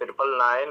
9998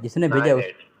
198।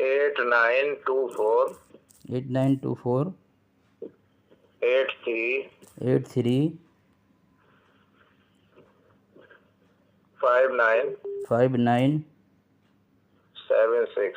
8924 8924 83 83 59 59 76।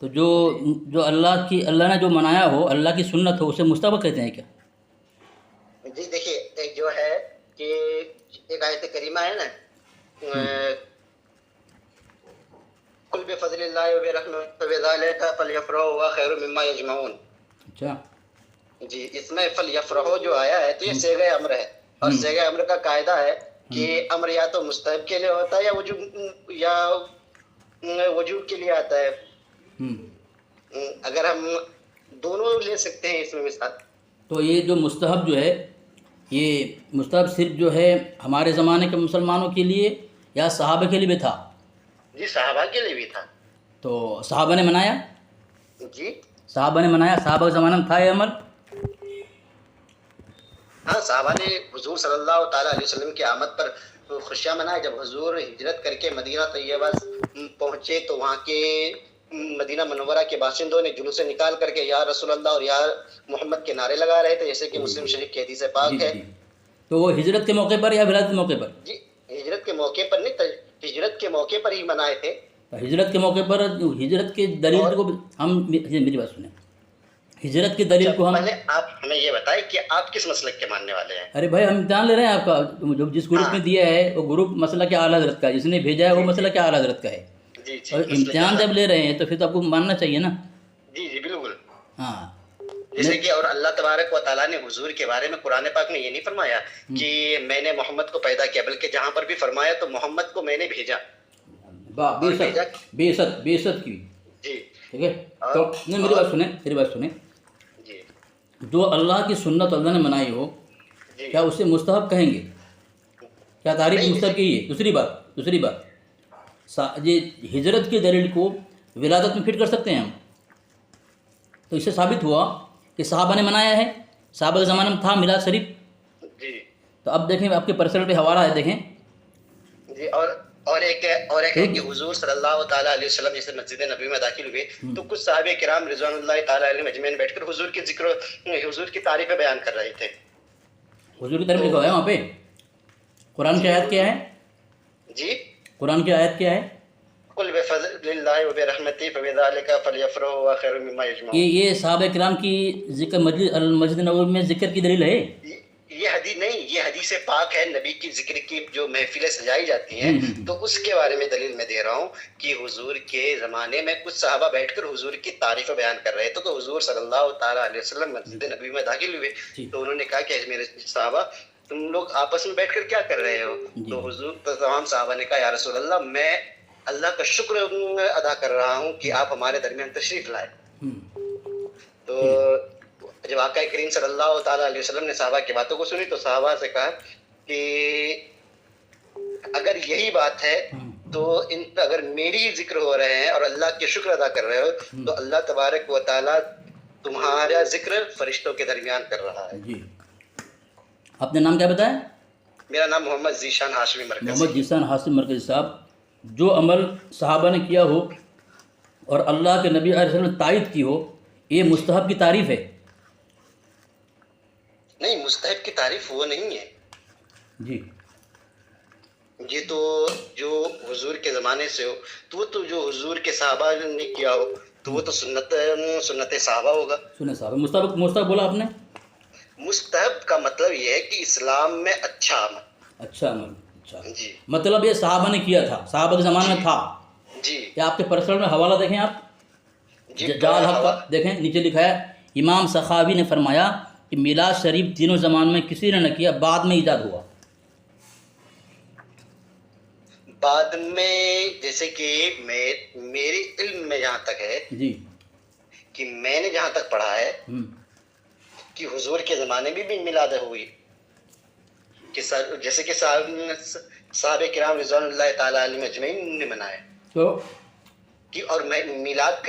تو جو اللہ نے جو منایا ہو، اللہ کی سنت ہو، اسے مستحب کہتے ہیں کیا؟ جی دیکھیے، ایک جو ہے کہ ایک آیت کریمہ ہے نا، قل بفضل اللہ وبرحمتہ فبذلک فلیفرحوا هو خیر مما یجمعون. اچھا، جی، اس میں فلیفرحوا جو آیا ہے تو یہ صیغہ امر ہے، اور صیغہ امر کا قاعدہ ہے کہ امر یا تو مستحب کے لیے ہوتا ہے یا وجوب کے لیے آتا ہے. اگر ہم دونوں لے سکتے ہیں اس میں مثال. تو یہ جو مستحب جو ہے، یہ مستحب صرف جو ہے ہمارے زمانے کے مسلمانوں کے لیے یا صحابہ کے لیے بھی تھا؟ جی، صحابہ کے لیے بھی تھا. تو صحابہ نے منایا؟ جی صحابہ نے منایا، صحابہ کے زمانے میں تھا یہ عمل؟ ہاں، صحابہ نے حضور صلی اللہ تعالیٰ علیہ وسلم کی آمد پر خوشیاں منائے. جب حضور ہجرت کر کے مدینہ طیبہ پہنچے تو وہاں کے مدینہ منورہ کے باشندوں نے جلوس نکال کر کے یا رسول اللہ اور یا محمد کے نعرے لگا رہے تھے، جیسے کہ مسلم شریف کی حدیث پاک ہے. تو وہ ہجرت کے موقع پر یا ولادت کے موقع پر؟ جی، ہجرت کے موقع پر نہیں، ہجرت کے موقع پر ہی منائے تھے. ہجرت کے موقع پر ہجرت کی دلیل کو ہم، میری بات سنیں، ہجرت کی دلیل کو ہم، پہلے آپ ہمیں یہ بتائیں کہ آپ کس مسلک کے ماننے والے ہیں؟ ارے بھائی ہم امتحان لے رہے ہیں آپ کا، جو جس گروپ میں دیا ہے وہ گروپ مسئلہ کے اعلیٰ حضرت کا ہے، جس نے بھیجا ہے وہ مسئلہ کے اعلیٰ حضرت کا ہے. اور امتحان جب لے رہے ہیں تو پھر تو آپ کو ماننا چاہیے نا. جی بالکل. ہاں، جیسے کہ اور اللہ تبارک و تعالیٰ نے حضور کے بارے میں قرآن پاک میں یہ نہیں فرمایا کہ میں نے محمد کو پیدا کیا، بلکہ جہاں پر بھی فرمایا تو محمد کو میں نے بھیجا. بے شک کی. جی ٹھیک ہے. تو نہیں، میری بات سنیں. جی، جو اللہ کی سنت اللہ نے منائی ہو، کیا اسے مستحب کہیں گے؟ کیا تعریف مستحب کی ہے؟ دوسری بات یہ ہجرت کی دلیل کو ولادت میں فٹ کر سکتے ہیں ہم. تو اس سے ثابت ہوا کہ صحابہ نے منایا ہے، صحابہ کے زمانے میں تھا میلاد شریف. جی. تو اب دیکھیں، آپ کے پرسنل پہ حوالہ ہے، دیکھیں. جی، اور ایک ہے کہ حضور صلی اللہ تعالیٰ علیہ وسلم جیسے مسجد نبی میں داخل ہوئے تو کچھ صحابہ کرام رضوان اللہ تعالیٰ علیہ مجمعین بیٹھ کر حضور کی تعریفیں بیان کر رہے تھے. حضور کی تعریف لکھا ہے وہاں پہ. قرآن کی آیت کیا ہے؟ جی، قرآن کی آیت کیا ہے؟ قل بفضل اللہ وبرحمتہ فبذلک فلیفرحوا هو خیر مما یجمعون. یہ صحابہ کرام کی ذکر مسجد نبوی میں ذکر کی دلیل ہے؟ یہ حدیث نہیں، یہ حدیث پاک ہے. نبی کی ذکر کی جو محفلیں سجائی جاتی ہیں تو اس کے بارے میں دلیل میں دے رہا ہوں کہ حضور کے زمانے میں کچھ صحابہ بیٹھ کر حضور کی تعریف بیان کر رہے تھے. تو حضور صلی اللہ تعالیٰ علیہ وسلم مسجد نبی میں داخل ہوئے تو انہوں نے کہا کہ میرے صحابہ تم لوگ آپس میں بیٹھ کر کیا کر رہے ہو؟ تو حضور تمام صحابہ نے کہا یا رسول اللہ میں اللہ کا شکر ادا کر رہا ہوں کہ آپ ہمارے درمیان تشریف لائے. تو جب آقا کریم صلی اللہ تعالیٰ علیہ وسلم نے صحابہ کی باتوں کو سنی تو صحابہ سے کہا کہ اگر یہی بات ہے تو ان پہ اگر میری ہی ذکر ہو رہے ہیں اور اللہ کے شکر ادا کر رہے ہو تو اللہ تبارک و تعالیٰ تمہارا ذکر فرشتوں کے درمیان کر رہا ہے. جی، آپ نے نام کیا بتایا؟ میرا نام محمد ذیشان ہاشمی مرکزی. محمد ذیشان ہاشمی مرکزی صاحب. جو عمل صحابہ نے کیا ہو اور اللہ کے نبی علیہ وسلم نے تائید کی ہو، یہ مستحب کی تعریف ہے؟ نہیں، مستحب کی تعریف وہ نہیں ہے. جی، یہ تو جو حضور کے زمانے سے ہو تو جو حضور کے صحابہ نے کیا ہو تو وہ تو سنت صحابہ ہوگا. سنت صحابہ. مستحب بولا آپ نے؟ مستحب کا مطلب یہ ہے کہ اسلام میں اچھا عمل. اچھا عمل. اچھا جی، مطلب یہ صحابہ نے کیا تھا، صحابہ کے زمانے میں تھا. جی. کیا آپ کے پرسنل میں حوالہ دیکھیں، آپ جال حق کا دیکھیں، نیچے لکھا ہے امام سخاوی نے فرمایا کہ میلاد شریف تینوں زمان میں کسی نے نہ کیا، بعد میں ایجاد ہوا. بعد میں جیسے کہ میری علم میں جہاں تک ہے جی، کہ میں نے جہاں تک پڑھا ہے کہ حضور کے زمانے میں بھی میلاد ہوئی، کہ جیسے کہ صحابہ کرام رضوان اللہ تعالیٰ علیہ مجمعین نے منائے. تو کہ اور میلاد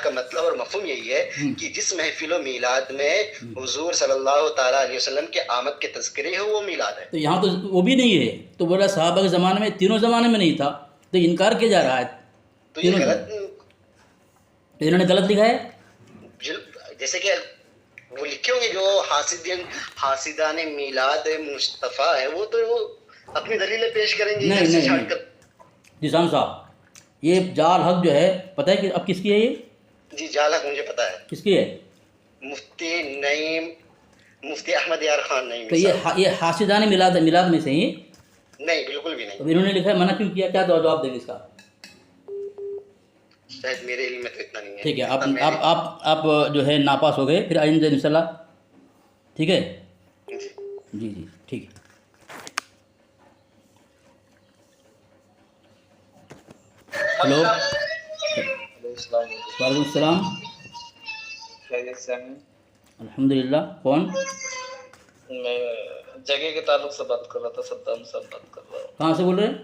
کا مطلب اور مفہوم یہی ہے کہ جس محفل و میلاد میں حضور صلی اللہ تعالیٰ علیہ وسلم کے آمد کے تذکرے ہو وہ میلاد ہے. تو یہاں تو وہ بھی نہیں ہے. تو بولا صحابہ کے زمانے میں، تینوں زمانے میں نہیں تھا، تو انکار کیا جا رہا ہے. تو یہ غلط، انہوں نے غلط لکھا ہے. جیسے کہ وہ لکھے ہوں گے جو حاسدان میلاد مصطفیٰ ہے وہ تو اپنی دلیلیں پیش کریں گے. نہیں ذیشان صاحب، یہ جال حق جو ہے پتہ ہے کہ اب کس کی ہے؟ جی جھالک مجھے پتا ہے، کس کی ہے؟ مفتی نعیم، مفتی احمد یار خان نعیم تو صاحب۔ یہ حاسدان میلاد میں سے ہی؟ نہیں بالکل بھی نہیں، تو انہوں نے لکھا ہے، منع کیوں کیا؟ کیا جواب دیں گے اس کا؟ شاید میرے علم میں تو اتنا نہیں ہے، ٹھیک ہے، اتنا میں نے، آپ جو ہے ناپاس ہو گئے، پھر آئندہ انشاءاللہ، ٹھیک ہے؟ جی جی جی ٹھیک ہے۔ ہلو، ہلو السلام علیکم۔ وعلیکم السلام، خیریت سے ہیں؟ الحمدللہ۔ کون؟ میں جگہ کے تعلق سے بات کر رہا تھا، صدام صاحب بات کر رہا ہوں۔ کہاں سے بول رہے ہیں؟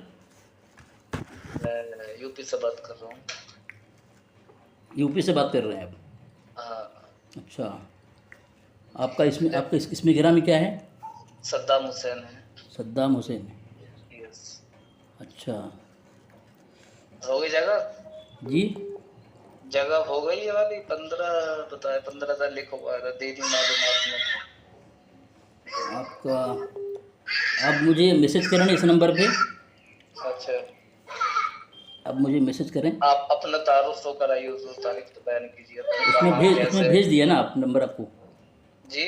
میں یو پی سے بات کر رہا ہوں۔ یو پی سے بات کر رہے ہیں آپ؟ ہاں، اچھا، آپ کا اسم گرامی کیا ہے؟ صدام حسین ہے۔ صدام حسین، یس۔ اچھا ہو گئی جگہ؟ جی، جگہ ہو گئی یہ والی 15 بتائے، 15,000 لکھا ہوا ہے، دے دی معلومات میں۔ آپ کا، آپ مجھے میسج کریں اس نمبر پہ، اچھا، آپ مجھے میسج کریں، آپ اپنا تعارف تو کرائیے، حضور تاریخ تو بیان کیجیے، اس میں کیسے؟ بھیج دیا نا آپ نمبر، آپ کو جی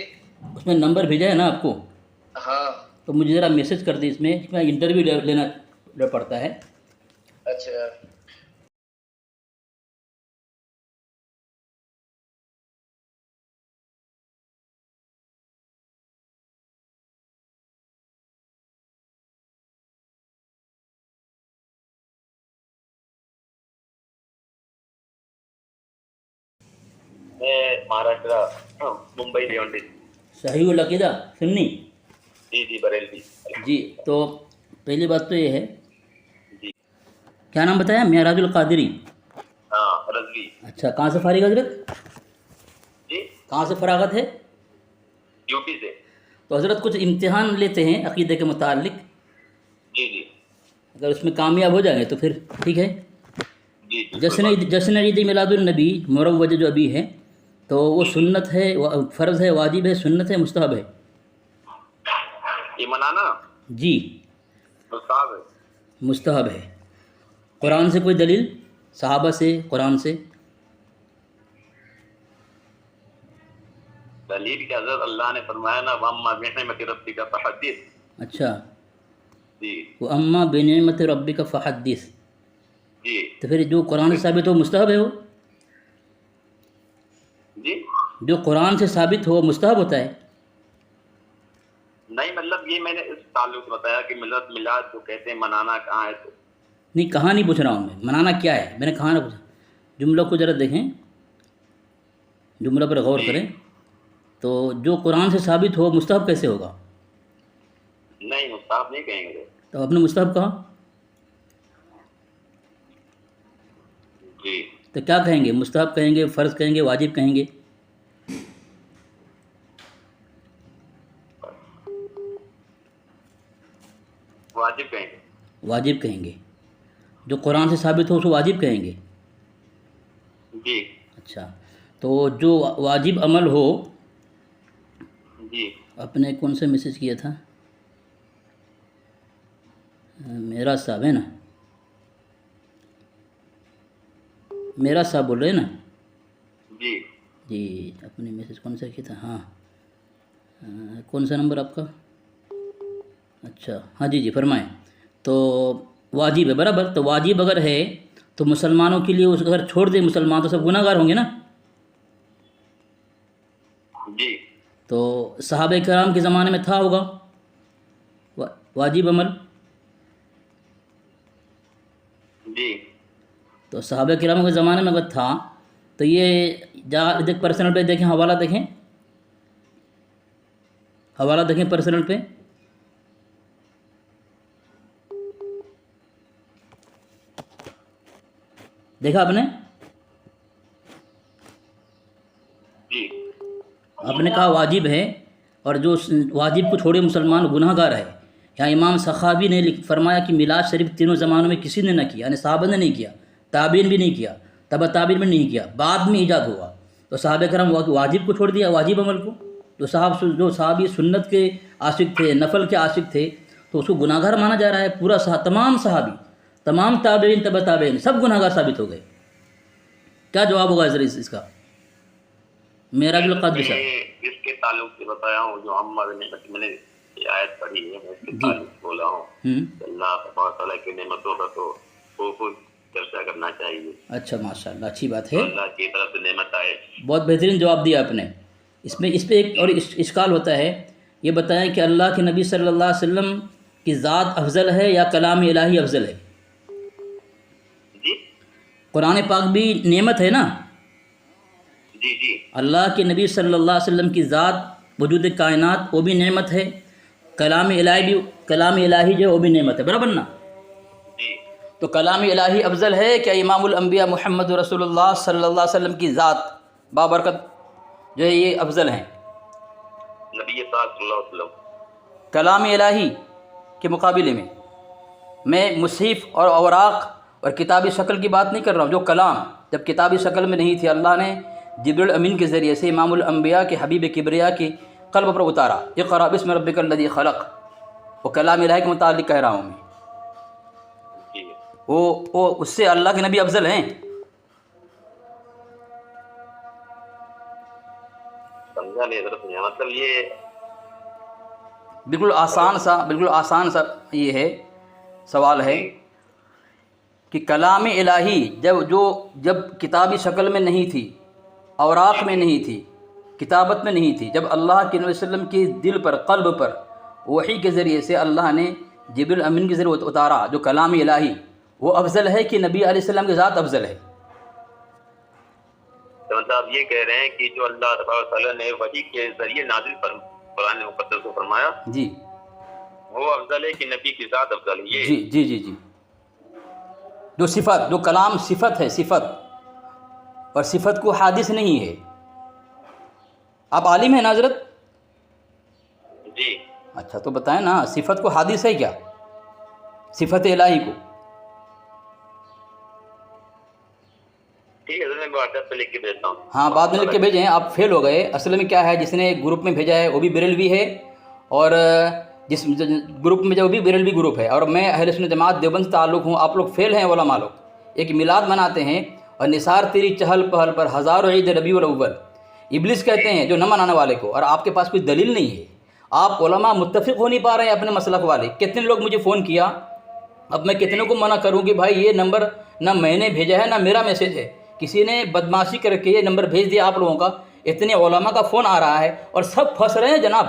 اس میں نمبر بھیجا ہے نا آپ کو، ہاں، تو مجھے ذرا میسج کر دیں، اس میں انٹرویو لینا پڑتا ہے۔ اچھا، میں مہاراشٹر ممبئی ریونٹی۔ صحیح العقیدہ سنی؟ جی بریلوی۔ جی، تو پہلی بات تو یہ ہے، جی کیا نام بتایا؟ معراج القادری؟ ہاں، رضوی۔ اچھا، کہاں سے فارغ حضرت؟ جی کہاں سے فراغت ہے؟ یو پی سے۔ تو حضرت کچھ امتحان لیتے ہیں عقیدے کے متعلق، جی اگر اس میں کامیاب ہو جائیں گے تو پھر ٹھیک ہے۔ جی جشن عید میلاد النبی مروج جو ابھی ہے، تو وہ سنت ہے، فرض ہے، واجب ہے، سنت ہے، مستحب ہے؟ یہ منانا جی مستحب ہے۔ مستحب ہے۔ قرآن سے کوئی دلیل؟ صحابہ سے، قرآن سے؟ دلیل کہ حضرت اللہ نے فرمایا نا، وَأَمَّا بِنِعْمَتِ رَبِّكَ فَحَدِّثْ۔ اچھا، جی وَأَمَّا بِنِعْمَتِ رَبِّكَ فَحَدِّثْ، جی تو پھر جو قرآن سے ثابت ہو مستحب ہے، وہ جی جو قرآن سے ثابت ہو مستحب ہوتا ہے؟ نہیں، مطلب یہ میں نے اس تعلق سے بتایا کہ ملت میلاد جو کہتے ہیں منانا کہاں ہے، تو نہیں، کہاں نہیں پوچھ رہا ہوں میں، منانا کیا ہے، میں نے کہاں نہ پوچھا، جملوں کو ذرا دیکھیں، جملہ پر غور کریں، تو جو قرآن سے ثابت ہو مستحب کیسے ہوگا؟ نہیں مستحب نہیں کہیں گے۔ تو آپ نے مستحب کہا، جی تو کیا کہیں گے؟ مستحب کہیں گے، فرض کہیں گے، واجب کہیں گے؟ واجب کہیں گے۔ واجب کہیں گے، جو قرآن سے ثابت ہو اس کو واجب کہیں گے؟ جی اچھا، تو جو واجب عمل ہو، جی آپ نے کون سے میسج کیا تھا؟ میرا صاحب ہے نا، میرا صاحب بول رہے ہیں نا؟ جی جی، اپنے میسج کون سا کیا تھا؟ ہاں، کون سا نمبر آپ کا؟ اچھا، ہاں جی جی فرمائیں۔ تو واجب ہے، برابر، تو واجب اگر ہے تو مسلمانوں کے لیے اس اگر چھوڑ دیں مسلمان تو سب گناہ گار ہوں گے نا؟ جی تو صحابہ کرام کے زمانے میں تھا ہوگا واجب عمل؟ جی تو صحابہ کرام کے زمانے میں اگر تھا تو یہ دیکھ پرسنل پہ دیکھیں، حوالہ دیکھیں، حوالہ دیکھیں پرسنل پہ، دیکھا آپ نے؟ جی آپ نے کہا واجب ہے، اور جو واجب کو چھوڑے مسلمان گناہ گار ہے۔ یہاں امام سخاوی نے فرمایا کہ میلاد شریف تینوں زمانوں میں کسی نے نہ کیا، یعنی صحابہ نے نہیں کیا، تابعین بھی نہیں کیا، تبع تابعین بھی نہیں کیا، بعد میں ایجاد ہوا۔ تو صحابہ کرام واجب کو چھوڑ دیا، واجب عمل کو، جو صحابی سنت کے عاشق تھے، نفل کے عاشق تھے، تو اس کو گناہ گار مانا جا رہا ہے۔ پورا تمام صحابی، تمام تابعین، تبع تابعین سب گناہ گار ثابت ہو گئے۔ کیا جواب ہوگا حضرت اس کا؟ معراج القدر سے اس کے تعلق سے بتایا ہوں، جو عمر نعمت میں نے یہ آیت پڑھی ہے، میں اس کے تعلق بولا ہوں کہ اللہ تبارک تعالیٰ کی نعمتوں کا تو خوب چرچا کرنا چاہیے. اچھا ماشاء اللہ، اچھی بات ہے، اللہ کی طرف سے نعمت آئے. بہت بہترین جواب دیا آپ نے. اس پہ ایک اور اشکال ہوتا ہے، یہ بتائیں کہ اللہ کے نبی صلی اللہ علیہ وسلم کی ذات افضل ہے یا کلام الہی افضل ہے؟ جی قرآن پاک بھی نعمت ہے نا. جی جی اللہ کے نبی صلی اللہ علیہ وسلم کی ذات وجود کائنات وہ بھی نعمت ہے، کلام الہی جو ہے وہ بھی نعمت ہے، برابر نا؟ جی. تو کلام الہی افضل ہے کیا امام الانبیاء محمد رسول اللہ صلی اللہ علیہ وسلم کی ذات بابرکت جو ہے یہ افضل ہیں نبی پاک صلی اللہ علیہ وسلم کلام الہی کے مقابلے میں؟ میں مصحف اور اوراق اور کتابی شکل کی بات نہیں کر رہا ہوں. جو کلام جب کتابی شکل میں نہیں تھی، اللہ نے جبریل امین کے ذریعے سے امام الانبیاء کے حبیب کبریا کی قلب پر اتارا. اقرأ بسم ربک الذی خلق، وہ کلام الہی کے متعلق کہہ رہا ہوں میں. جی. وہ اس سے اللہ کے نبی افضل ہیں. سمجھا نہیں حضرت نے، مطلب یہ بالکل آسان سا یہ ہے سوال ہے کہ کلام الہی جب کتابی شکل میں نہیں تھی، اوراق میں نہیں تھی، کتابت میں نہیں تھی، جب اللہ کے نبی صلی اللہ علیہ وسلم کے دل پر قلب پر وحی کے ذریعے سے اللہ نے جبریل امین کے ذریعے اتارا جو کلام الہی، وہ افضل ہے کہ نبی علیہ السلام کی ذات افضل ہے؟ تو مطلب آپ یہ کہہ رہے ہیں کہ جو اللہ تبارک تعالیٰ نے وحی کے ذریعے نازل قرآن مقدس کو فرمایا جی وہ افضل ہے کہ نبی کی ذات افضل ہے؟ جی جی جی جی. جو کلام صفت ہے، صفت، اور صفت کو حادث نہیں ہے. آپ عالم ہیں نا حضرت؟ جی. اچھا تو بتائیں نا، صفت کو حادث ہے کیا؟ صفت الہی کو؟ ٹھیک ہے، میں واٹس ایپ پہ لکھ کے بھیجتا ہوں. ہاں بعد میں لکھ کے بھیجیں. آپ فیل ہو گئے. اصل میں کیا ہے، جس نے گروپ میں بھیجا ہے وہ بھی بریلوی ہے، اور جس گروپ میں جو بھی بریلوی گروپ ہے، اور میں اہل سنت جماعت دیوبند سے تعلق ہوں. آپ لوگ فیل ہیں علماء لوگ. ایک میلاد مناتے ہیں اور نثار تیری چہل پہل پر ہزاروں عید ربیع الاول ابلیس کہتے ہیں جو نہ منانے والے کو، اور آپ کے پاس کوئی دلیل نہیں ہے. آپ علماء متفق ہو نہیں پا رہے ہیں اپنے مسلک والے. کتنے لوگ مجھے فون کیا، اب میں کتنے کو منع کروں کہ بھائی یہ نمبر نہ میں نے بھیجا ہے نہ میرا میسج ہے، کسی نے بدماشی کر کے یہ نمبر بھیج دیا آپ لوگوں کا. اتنے علماء کا فون آ رہا ہے اور سب پھنس رہے ہیں جناب،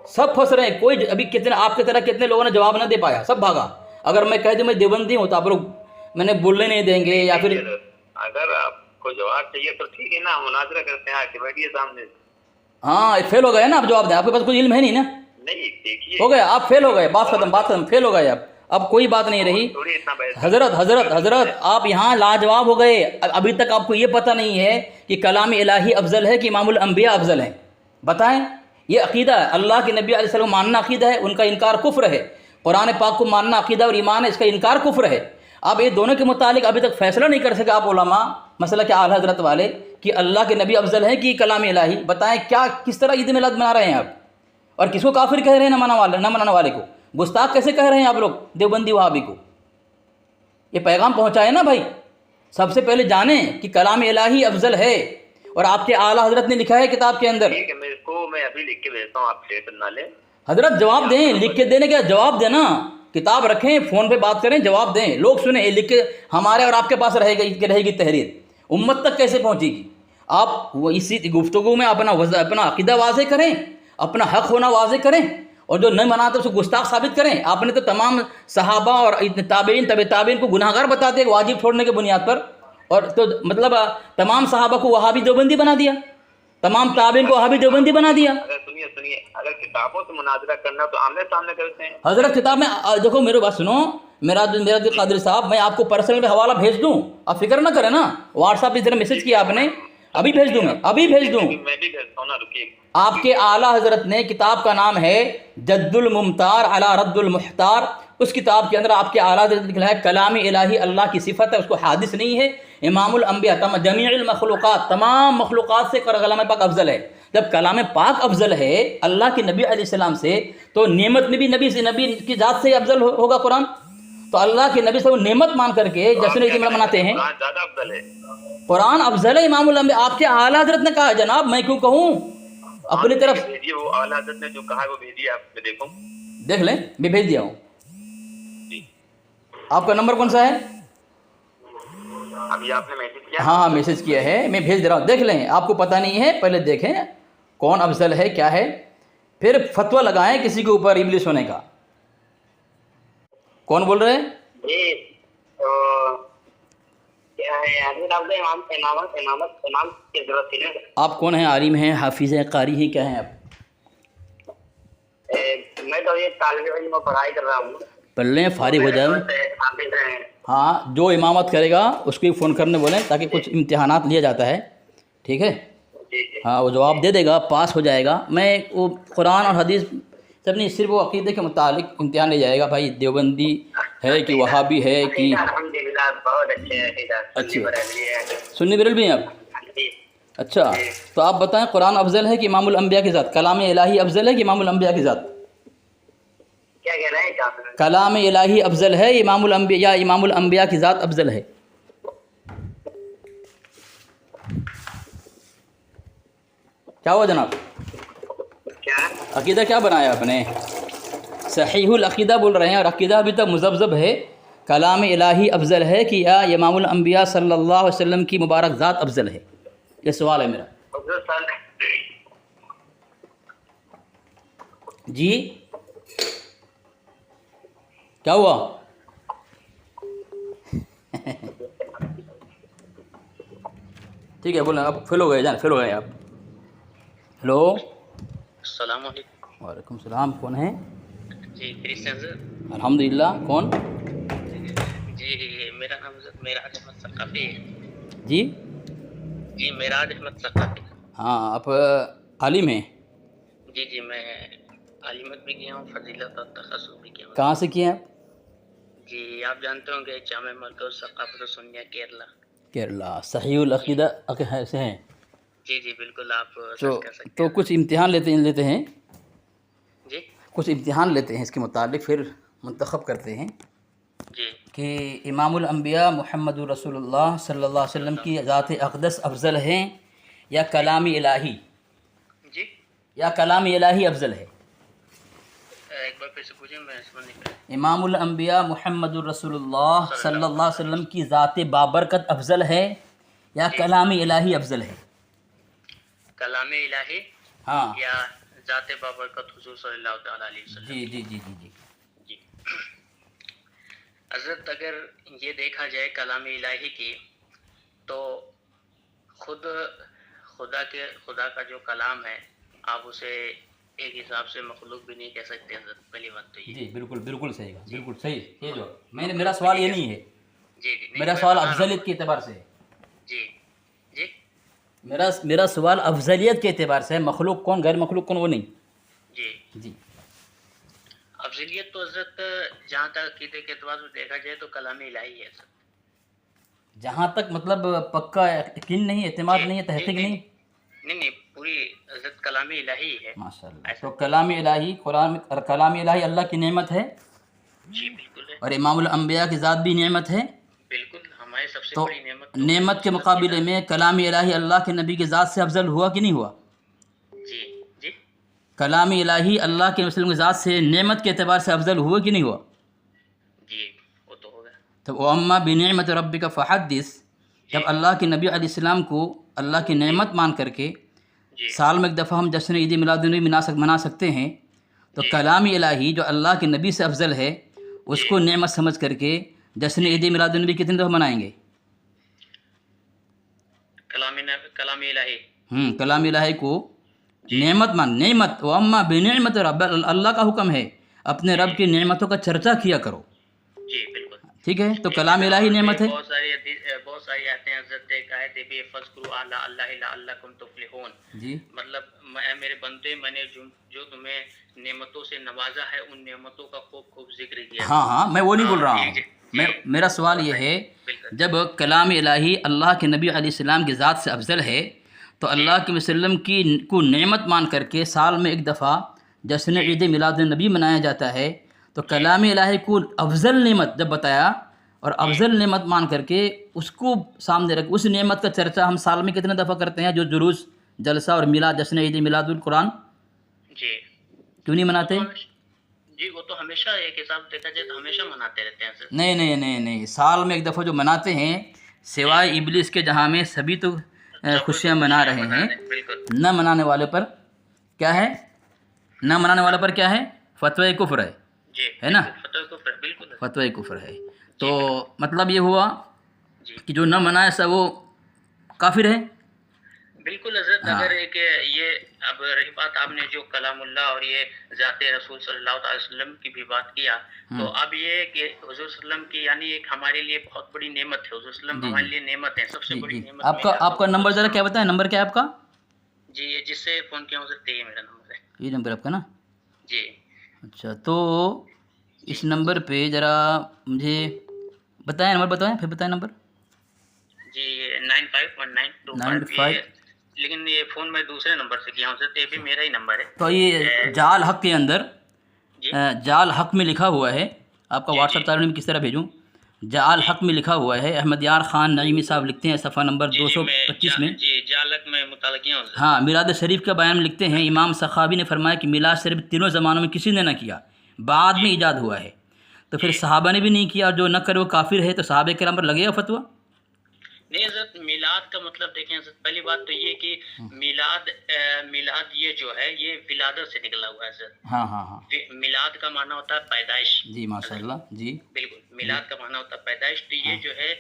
سب پھنس رہے ہیں. کوئی ابھی کتنے آپ کی طرح کتنے لوگوں نے جواب نہ دے پایا، سب بھاگا. اگر میں کہہ دوں میں دیوبندی ہوں تو آپ لوگ میں نے بولنے نہیں دیں گے، یا پھر اگر آپ کو جواب چاہیے تو ٹھیک ہے نا، مناظرہ کرتے ہیں، آ کے بیٹھیے سامنے. ہاں فیل ہو گئے نا. آپ جواب دیں، آپ کے پاس کوئی علم ہے نہیں نا. نہیں دیکھیے ہو گئے آپ فیل ہو گئے. بات ختم، فیل ہو گئے آپ. اب کوئی بات نہیں رہی. تھوڑی اتنا بحث. حضرت آپ یہاں لاجواب ہو گئے. ابھی تک آپ کو یہ پتہ نہیں ہے کہ کلام الہی افضل ہے کہ امام الانبیاء افضل ہیں. بتائیں. یہ عقیدہ ہے، اللہ کے نبی علیہ السلام ماننا عقیدہ ہے، ان کا انکار کفر ہے. قرآن پاک کو ماننا عقیدہ اور ایمان ہے، اس کا انکار کفر ہے. آپ یہ دونوں کے متعلق ابھی تک فیصلہ نہیں کر سکے آپ علماء مسئلہ کے اعلیٰ حضرت والے کہ اللہ کے نبی افضل ہے کہ کلام الہی. بتائیں کس طرح عید میلاد منا رہے ہیں آپ، اور کس کو کافر کہہ رہے ہیں نہ منانے والے کو، گستاخ کیسے کہہ رہے ہیں آپ لوگ دیوبندی وہابی کو. یہ پیغام پہنچائے نا بھائی. سب سے پہلے جانیں کہ کلام الہی افضل ہے، اور آپ کے اعلیٰ حضرت نے لکھا ہے کتاب کے اندر. ٹھیک ہے، میں ابھی لکھ کے بھیجتا ہوں، آپ ٹینشن نہ لیں. حضرت جواب دیں، لکھ کے دینے کا جواب دینا. کتاب رکھیں، فون پہ بات کریں، جواب دیں، لوگ سنیں. یہ لکھ کے ہمارے اور آپ کے پاس رہے گی تحریر، امت تک کیسے پہنچے گی؟ آپ اسی گفتگو میں اپنا عقیدہ واضح کریں، اپنا حق ہونا واضح کریں، اور جو نہیں مناتے اس کو گستاخ ثابت کریں. آپ نے تو تمام صحابہ اور تابعین تابعین کو گناہ گار بتا دیا واجب چھوڑنے کے بنیاد پر، اور تو مطلب تمام صحابہ کو وہابی دیوبندی بنا دیا، تمام تابعین کو وہابی دیوبندی بنا دیا. سنیے، اگر کتابوں سے مناظرہ کرنا تو آمنے سامنے کرتے ہیں. حضرت کتاب میں دیکھو، میرے بات سنو. میرا دل قادری صاحب، میں آپ کو پرسنل میں حوالہ بھیج دوں، آپ فکر نہ کریں نا. واٹس ایپ پہ ذرا میسج کیا آپ نے، ابھی بھیج دوں. میں بھی بھیجتا ہوں نا، رکیے. آپ کے اعلیٰ حضرت نے کتاب کا نام ہے جد الممتار علی رد المحتار. اس کتاب کے اندر آپ کے اعلیٰ حضرت نے لکھا ہے کلام الہی اللہ کی صفت ہے، اس کو حادث نہیں ہے. امام الانبیاء جمیع المخلوقات، تمام مخلوقات سے کلام پاک افضل ہے. جب کلام پاک افضل ہے اللہ کے نبی علیہ السلام سے، تو نعمت میں بھی نبی کی ذات سے افضل ہوگا قرآن. تو اللہ کے نبی صلی اللہ علیہ وسلم نعمت مان کر کے جشن عید میلاد مناتے ہیں. قرآن زیادہ افضل ہے. قرآن افضل ہے امام الانبیاء. آپ کے اعلیٰ حضرت نے کہا جناب, میں کیوں کہوں اپنی طرف. یہ وہ اعلیٰ حضرت نے جو کہا ہے وہ بھیجیے, آپ میں دیکھوں. دیکھ لیں, میں بھیج دیا ہوں. جی آپ کا نمبر کون سا ہے؟ ابھی آپ نے میسج کیا؟ ہاں میسج کیا ہے, میں بھیج دے رہا ہوں. دیکھ لیں, آپ کو پتہ نہیں ہے پہلے دیکھیں کون افضل ہے کیا ہے, پھر فتویٰ لگائیں کسی کے اوپر ابلیس ہونے کا. کون بول رہے ہیں؟ جی تو کیا ہے امام کی ضرورت تھی نا. آپ کون ہیں؟ عالم ہیں, حافظ ہیں, قاری ہیں, کیا ہیں آپ؟ میں تو یہ طالب علم میں پڑھائی کر رہا ہوں. پڑھ لیں, فارغ ہو جائیں. حافظ ہیں. ہاں, جو امامت کرے گا اس کو بھی فون کرنے بولیں, تاکہ کچھ امتحانات لیا جاتا ہے, ٹھیک ہے. جی جی ہاں, وہ جواب دے دے گا, پاس ہو جائے گا. میں وہ قرآن اور حدیث سب نہیں, صرف وہ عقیدے کے متعلق امتحان لے جائے گا. بھائی دیوبندی ہے کہ وہابی ہے کہ الحمدللہ بہت اچھے ہیں. اچھی بریلوی ہے. سنی بریلوی ہیں آپ؟ جی اچھا, تو آپ بتائیں قرآن افضل ہے کہ امام الانبیاء کی ذات؟ کلام الہی افضل ہے کہ امام الانبیاء کی ذات؟ کیا کہہ رہے ہیں آپ؟ کلام الہی افضل ہے امام الانبیاء یا امام الانبیاء کی ذات افضل ہے؟ کیا ہوا جناب؟ کیا عقیدہ کیا بنایا آپ نے؟ صحیح العقیدہ بول رہے ہیں, اور عقیدہ ابھی تک مذبذب ہے. کلام الہی افضل ہے کہ یا امام الانبیاء صلی اللہ علیہ وسلم کی مبارک ذات افضل ہے؟ یہ سوال ہے میرا. جی کیا ہوا؟ ٹھیک ہے بولیں, آپ فیل ہو گئے, فیل ہو گئے آپ. ہلو, السلام علیکم. وعلیکم السلام. کون ہیں؟ جی کرسچن سر. الحمدللہ. کون؟ جی میرا نام معراج احمد ثقافی ہے. جی جی معراج احمد ثقافی. ہاں, آپ عالم ہیں؟ جی جی میں عالمت بھی کیا ہوں, فضیلت اور تخصص بھی کیا ہوں. کہاں سے کیے ہیں آپ؟ جی آپ جانتے ہوں گے جامع مرکز ثقافت و سنیہ کیرلا. کیرلا. صحیح العقیدہ سے ہیں؟ جی جی بالکل, آپ سرچ کر سکتے تو ہیں. کچھ امتحان لیتے ہیں, جی کچھ امتحان لیتے ہیں اس کے متعلق, پھر منتخب کرتے ہیں جی کہ امام الانبیاء محمد رسول اللہ صلی اللہ علیہ وسلم کی ذات اقدس افضل ہیں یا کلام الہی, جی. یا کلام الہی افضل ہے؟ ایک بار پھر سے پوچھیں, میں سمجھ نہیں پایا. امام الانبیاء محمد رسول اللہ صلی اللہ علیہ وسلم کی ذات بابرکت افضل ہے یا کلام الہی افضل ہے؟ کلام الہی ہاں. یا ذات بابرکت حضور صلی اللہ تعالیٰ علیہ وسلم. جی جی جی جی جی. جی حضرت, اگر یہ دیکھا جائے کلام الہی کی, تو خود خدا کا جو کلام ہے, آپ اسے ایک حساب سے مخلوق بھی نہیں کہہ سکتے حضرت. پہلی بات تو یہ. جی بالکل بالکل صحیح, بالکل صحیح. یہ جو میرا سوال یہ نہیں ہے, جی جی میرا سوال افضلیت کے اعتبار سے ہے. جی جی میرا سوال افضلیت کے اعتبار سے ہے, مخلوق کون, غیر مخلوق کون, وہ نہیں. جی جی افضلیت تو حضرت جہاں تک عقیدے کے اعتبار سے دیکھا جائے تو کلام الہی ہے حضرت. جہاں تک مطلب پکا یقین نہیں, اعتماد نہیں ہے, تحقیق نہیں. نہیں پوری حضرت کلام الہی ہے. ماشاء اللہ. تو کلام الہی, قرآن اور کلام الہی اللہ کی نعمت ہے. جی بالکل ہے. اور امام الانبیاء کی ذات بھی نعمت ہے. بالکل, ہمارے سب سے تو بڑی نعمت نعمت کے مقابلے میں کلام الہی اللہ کے نبی کی ذات سے افضل ہوا کہ نہیں ہوا؟ جی جی کلام الہی اللہ کے وسلم کی ذات سے نعمت کے اعتبار سے افضل ہوا کہ نہیں ہوا؟ جی وہ تو ہوگا. تو وَأَمَّا بِنِعْمَةِ رَبِّكَ فَحَدِّثْ, جب اللہ کے نبی علیہ السلام کو اللہ کی نعمت مان کر کے سال میں ایک دفعہ ہم جشن عید میلاد النبی منا سکتے ہیں, تو کلام الہی جو اللہ کے نبی سے افضل ہے اس کو نعمت سمجھ کر کے جشن عید میلاد النبی کتنے دفعہ منائیں گے؟ کلام الہی. کلام الہی کو نعمت نعمت. وَأَمَّا بِنِعْمَةِ رَبِّكَ, اللہ کا حکم ہے اپنے رب کی نعمتوں کا چرچا کیا کرو. جی بالکل ٹھیک ہے, تو کلام الہی نعمت ہے. بہت ساری آیتیں حضرت ایک آیت بھی فَاذْكُرُوا آلَاءَ اللَّهِ لَعَلَّكُمْ تُفْلِحُونَ. جی مطلب اے میرے بندے, میں نے جو تمہیں نعمتوں سے نوازا ہے ان نعمتوں کا خوب ذکر کیا. ہاں, میں وہ نہیں بول رہا ہوں. میرا سوال یہ ہے, جب کلام الہی اللہ کے نبی علیہ السلام کی ذات سے افضل ہے, تو اللہ کے وسلم کو نعمت مان کر کے سال میں ایک دفعہ جشن عید میلاد النبی منایا جاتا ہے, تو کلام الہی کو افضل نعمت جب بتایا اور افضل نعمت مان کر کے اس کو سامنے رکھ، اس نعمت کا چرچا ہم سال میں کتنے دفعہ کرتے ہیں؟ جو جلوس، جلسہ اور میلاد، جشن عید میلاد القرآن جی کیوں نہیں مناتے؟ جی وہ تو ہمیشہ ایک حساب دیکھا جائے تو ہمیشہ مناتے رہتے ہیں سر. نہیں، سال میں ایک دفعہ جو مناتے ہیں سوائے ابلیس کے، جہاں میں سبھی تو خوشیاں منا رہے ہیں. بالکل نہ منانے والے پر کیا ہے؟ نہ منانے والے پر کیا ہے؟ فتوی کفر ہے، جی ہے نا؟ بالکل فتوی کفر ہے. تو مطلب یہ ہوا جی کہ جو نہ منائے سا وہ کافر ہے. بالکل حضرت. ہاں. اگر ایک یہ اب رہی بات آپ نے جو کلام اللہ اور یہ ذات رسول صلی اللہ علیہ وسلم کی بھی بات کیا، تو اب یہ کہ حضور صلی اللہ علیہ وسلم کی یعنی ایک ہمارے لیے بہت بڑی نعمت ہے. حضور صلی اللہ علیہ وسلم ہمارے لیے نعمت ہے، سب سے بڑی نعمت. آپ کا نمبر ذرا کیا بتائیں، نمبر کیا ہے آپ کا؟ جی جس سے فون کیا حضرت یہ میرا نمبر ہے. یہ نمبر آپ کا نا؟ جی اچھا، تو اس نمبر پہ ذرا مجھے بتائیں، نمبر بتائیں، پھر بتائیں نمبر. جی 951925. لیکن یہ فون میں دوسرے نمبر سے کیا ہوں سر، یہ بھی میرا ہی نمبر ہے. تو یہ جال حق کے اندر جال حق میں لکھا ہوا ہے. آپ کا واٹس ایپ تعلیم میں کس طرح بھیجوں؟ جال حق میں لکھا ہوا ہے. احمد یار خان نعیمی صاحب لکھتے ہیں صفحہ نمبر 225 میں. جی جالک میں مطالعہ کیا ہوں. ہاں، میلاد شریف کا بیان لکھتے ہیں. امام سخاوی نے فرمایا کہ میلاد شریف تینوں زمانوں میں کسی نے نہ کیا، بعد میں ایجاد ہوا ہے. تو پھر صحابہ نے بھی نہیں کیا، اور جو نہ کرے وہ کافر ہے. تو صحابہ کرام پر لگے گا فتویٰ؟ نہیں حضرت، میلاد کا مطلب دیکھیں حضرت، پہلی بات تو یہ کہ میلاد یہ جو ہے یہ ولادت سے نکلا ہوا ہے حضرت. ہاں. میلاد کا معنی ہوتا ہے پیدائش. جی ماشاء اللہ. جی بالکل، میلاد کا معنی ہوتا ہے پیدائش. تو یہ جو ہے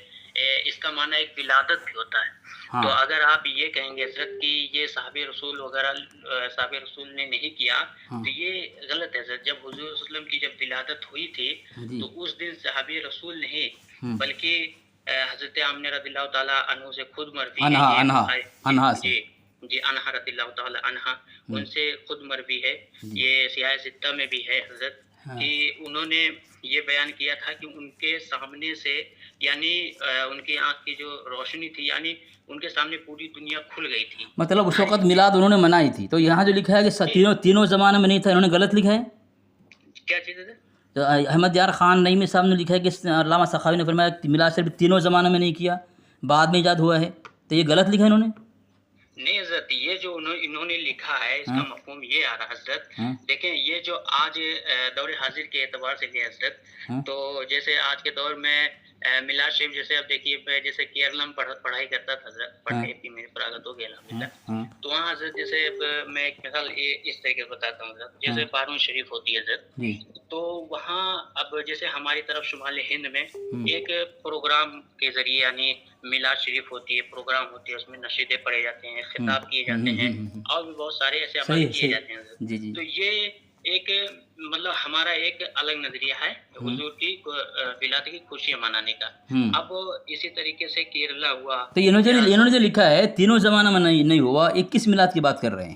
اس کا معنی ایک ولادت بھی ہوتا ہے. تو اگر آپ یہ کہیں گے حضرت کہ یہ صحابہ رسول وغیرہ صحابہ رسول نے نہیں کیا تو یہ غلط ہے حضرت. جب حضور صلی اللہ علیہ وسلم کی جب ولادت ہوئی تھی تو اس دن صحابہ رسول نہیں بلکہ حضرت آمنہ رضی اللہ تعالیٰ عنہ سے خود مروی ہے. انہا سے جی انہا رضی اللہ تعالیٰ عنہ، ان سے خود مروی ہے. یہ سیاہ ستہ میں بھی ہے حضرت کہ انہوں نے یہ بیان کیا تھا کہ ان کے سامنے سے یعنی ان کی آنکھ کی جو روشنی تھی یعنی ان کے سامنے پوری دنیا کھل گئی تھی. مطلب اس وقت میلاد انہوں نے منائی تھی. تو یہاں جو لکھا ہے کہ تینوں زمانے میں نہیں تھا، انہوں نے غلط لکھا ہے. کیا چیز ہے؟ تو احمد یار خان نعیمی صاحب نے لکھا ہے کہ علامہ سخاوی نے فرمایا کہ میلاد شریف تینوں زمانوں میں نہیں کیا، بعد میں ایجاد ہوا ہے. تو یہ غلط لکھا ہے انہوں نے. نہیں حضرت، یہ جو انہوں نے لکھا ہے اس کا مفہوم یہ آ رہا حضرت. دیکھیں یہ جو آج دور حاضر کے اعتبار سے لیا حضرت، تو جیسے آج کے دور میں میلاد شریف جیسے اب دیکھیے میں جیسے کیرلا میں پڑھائی کرتا تھا حضرت، پڑھائی بھی میری فراغت ہو گیا الحمدللہ. تو وہاں حضرت جیسے میں ایک مثال اس طریقے سے بتاتا ہوں حضرت، جیسے بارون شریف ہوتی ہے حضرت، تو وہاں اب جیسے ہماری طرف شمال ہند میں ایک پروگرام کے ذریعے یعنی میلاد شریف ہوتی ہے، پروگرام ہوتی ہے، اس میں نشیدے پڑھے جاتے ہیں، خطاب کیے جاتے ہیں اور بھی بہت سارے ایسے عمل کیے جاتے ہیں. تو یہ ایک مطلب ہمارا ایک الگ نظریہ ہے حضور کی ولادت کی خوشیاں منانے کا. اب اسی طریقے سے کیرلا ہوا. تو انہوں نے جو لکھا ہے تینوں زمانہ میں نہیں ہوا، 21 میلاد کی بات کر رہے ہیں.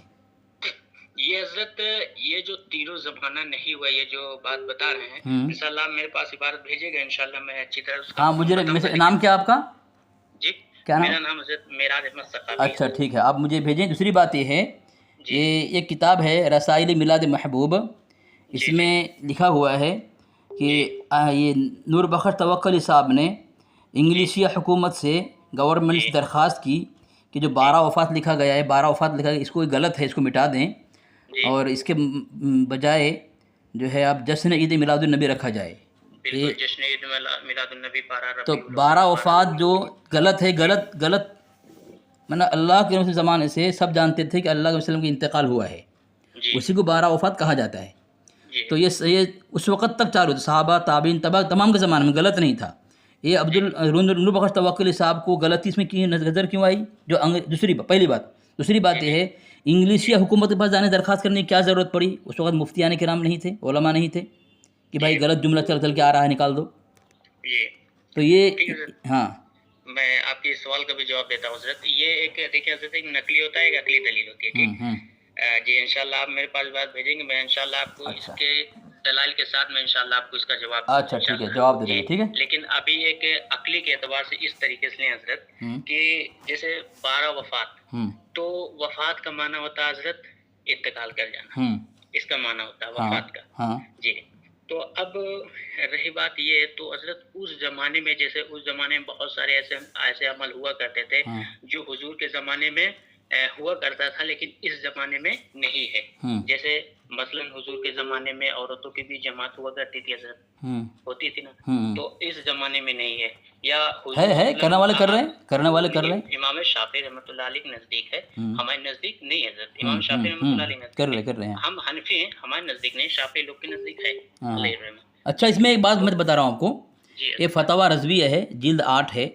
یہ حضرت یہ جو تینوں زمانہ نہیں ہوا یہ جو بات بتا رہے ہیں انشاءاللہ میرے پاس عبارت بھیجے گا انشاءاللہ میں اچھی طرح اس کا. ہاں مجھے نام کیا آپ کا؟ جی کیا نام؟ میرا نام حضرت معراج احمد سقاوی. اچھا ٹھیک ہے، آپ مجھے بھیجیں. دوسری بات یہ ہے یہ ایک کتاب ہے رسائل میلاد محبوب، اس میں لکھا ہوا ہے کہ یہ نور بخش توکلی صاحب نے انگلیشی حکومت سے گورنمنٹ سے درخواست کی کہ جو 12 وفات لکھا گیا ہے 12 وفات لکھا گیا اس کو غلط ہے، اس کو مٹا دیں اور اس کے بجائے جو ہے آپ جشن عید میلاد النبی رکھا جائے. جشن عید میلاد النبی 12 تو 12 وفات جو غلط ہے، غلط مطلب اللہ کے رسول زمانے سے سب جانتے تھے کہ اللہ کے وسلم کا انتقال ہوا ہے، اسی کو 12 وفات کہا جاتا ہے. تو یہ اس وقت تک چالو تھا، صحابہ تابعین تمام کے زمانے میں غلط نہیں تھا. یہ نور بخش توکلی صاحب کو غلطی اس میں کی نظر کیوں آئی؟ جو پہلی بات. دوسری بات یہ ہے انگلیشی حکومت کے پاس جانے درخواست کرنے کی کیا ضرورت پڑی؟ اس وقت مفتیان کرام نہیں تھے، علماء نہیں تھے کہ بھائی غلط جملہ چل کے آ رہا ہے نکال دو. تو یہ ہاں میں آپ کے سوال کا بھی جواب دیتا ہوں حضرت. یہ ایک دیکھیں حضرت ایک نقلی ہوتا ہے ایک عقلی دلیل ہوتی ہے. ٹھیک جی انشاءاللہ آپ میرے پاس بات بھیجیں گے، میں انشاءاللہ آپ کو اس کے دلائل کے ساتھ میں انشاءاللہ آپ کو اس کا جواب. اچھا ٹھیک ہے، جواب دے دیں گے. ٹھیک ہے، لیکن ابھی ایک عقلی کے اعتبار سے اس طریقے سے لیں حضرت کہ جیسے 12 وفات، تو وفات کا معنی ہوتا ہے حضرت انتقال کر جانا، اس کا معنی ہوتا ہے وفات کا. جی تو اب رہی بات یہ، تو حضرت اس زمانے میں، جیسے اس زمانے میں بہت سارے ایسے عمل ہوا کرتے تھے جو حضور کے زمانے میں ہوا کرتا تھا لیکن اس زمانے میں نہیں ہے. جیسے مثلا حضور کے زمانے میں عورتوں کی بھی جماعت ہوا کرتی تھی حضرت، ہوتی تھی نا، تو اس زمانے میں نہیں ہے. یا ہے کرنے والے کر رہے ہیں، کرنے والے کر رہے ہیں. امام شافعی رحمۃ اللہ علیہ کے نزدیک ہے، ہمارے نزدیک نہیں ہے حضرت. امام شافعی رحمۃ اللہ علیہ کر رہے ہیں. ہم حنفی ہیں، ہمارے نزدیک نہیں، شافعی لوگ کے نزدیک ہے. اچھا، اس میں ایک بات میں بتا رہا ہوں آپ کو. یہ فتاوی رضویہ ہے، جلد 8 ہے.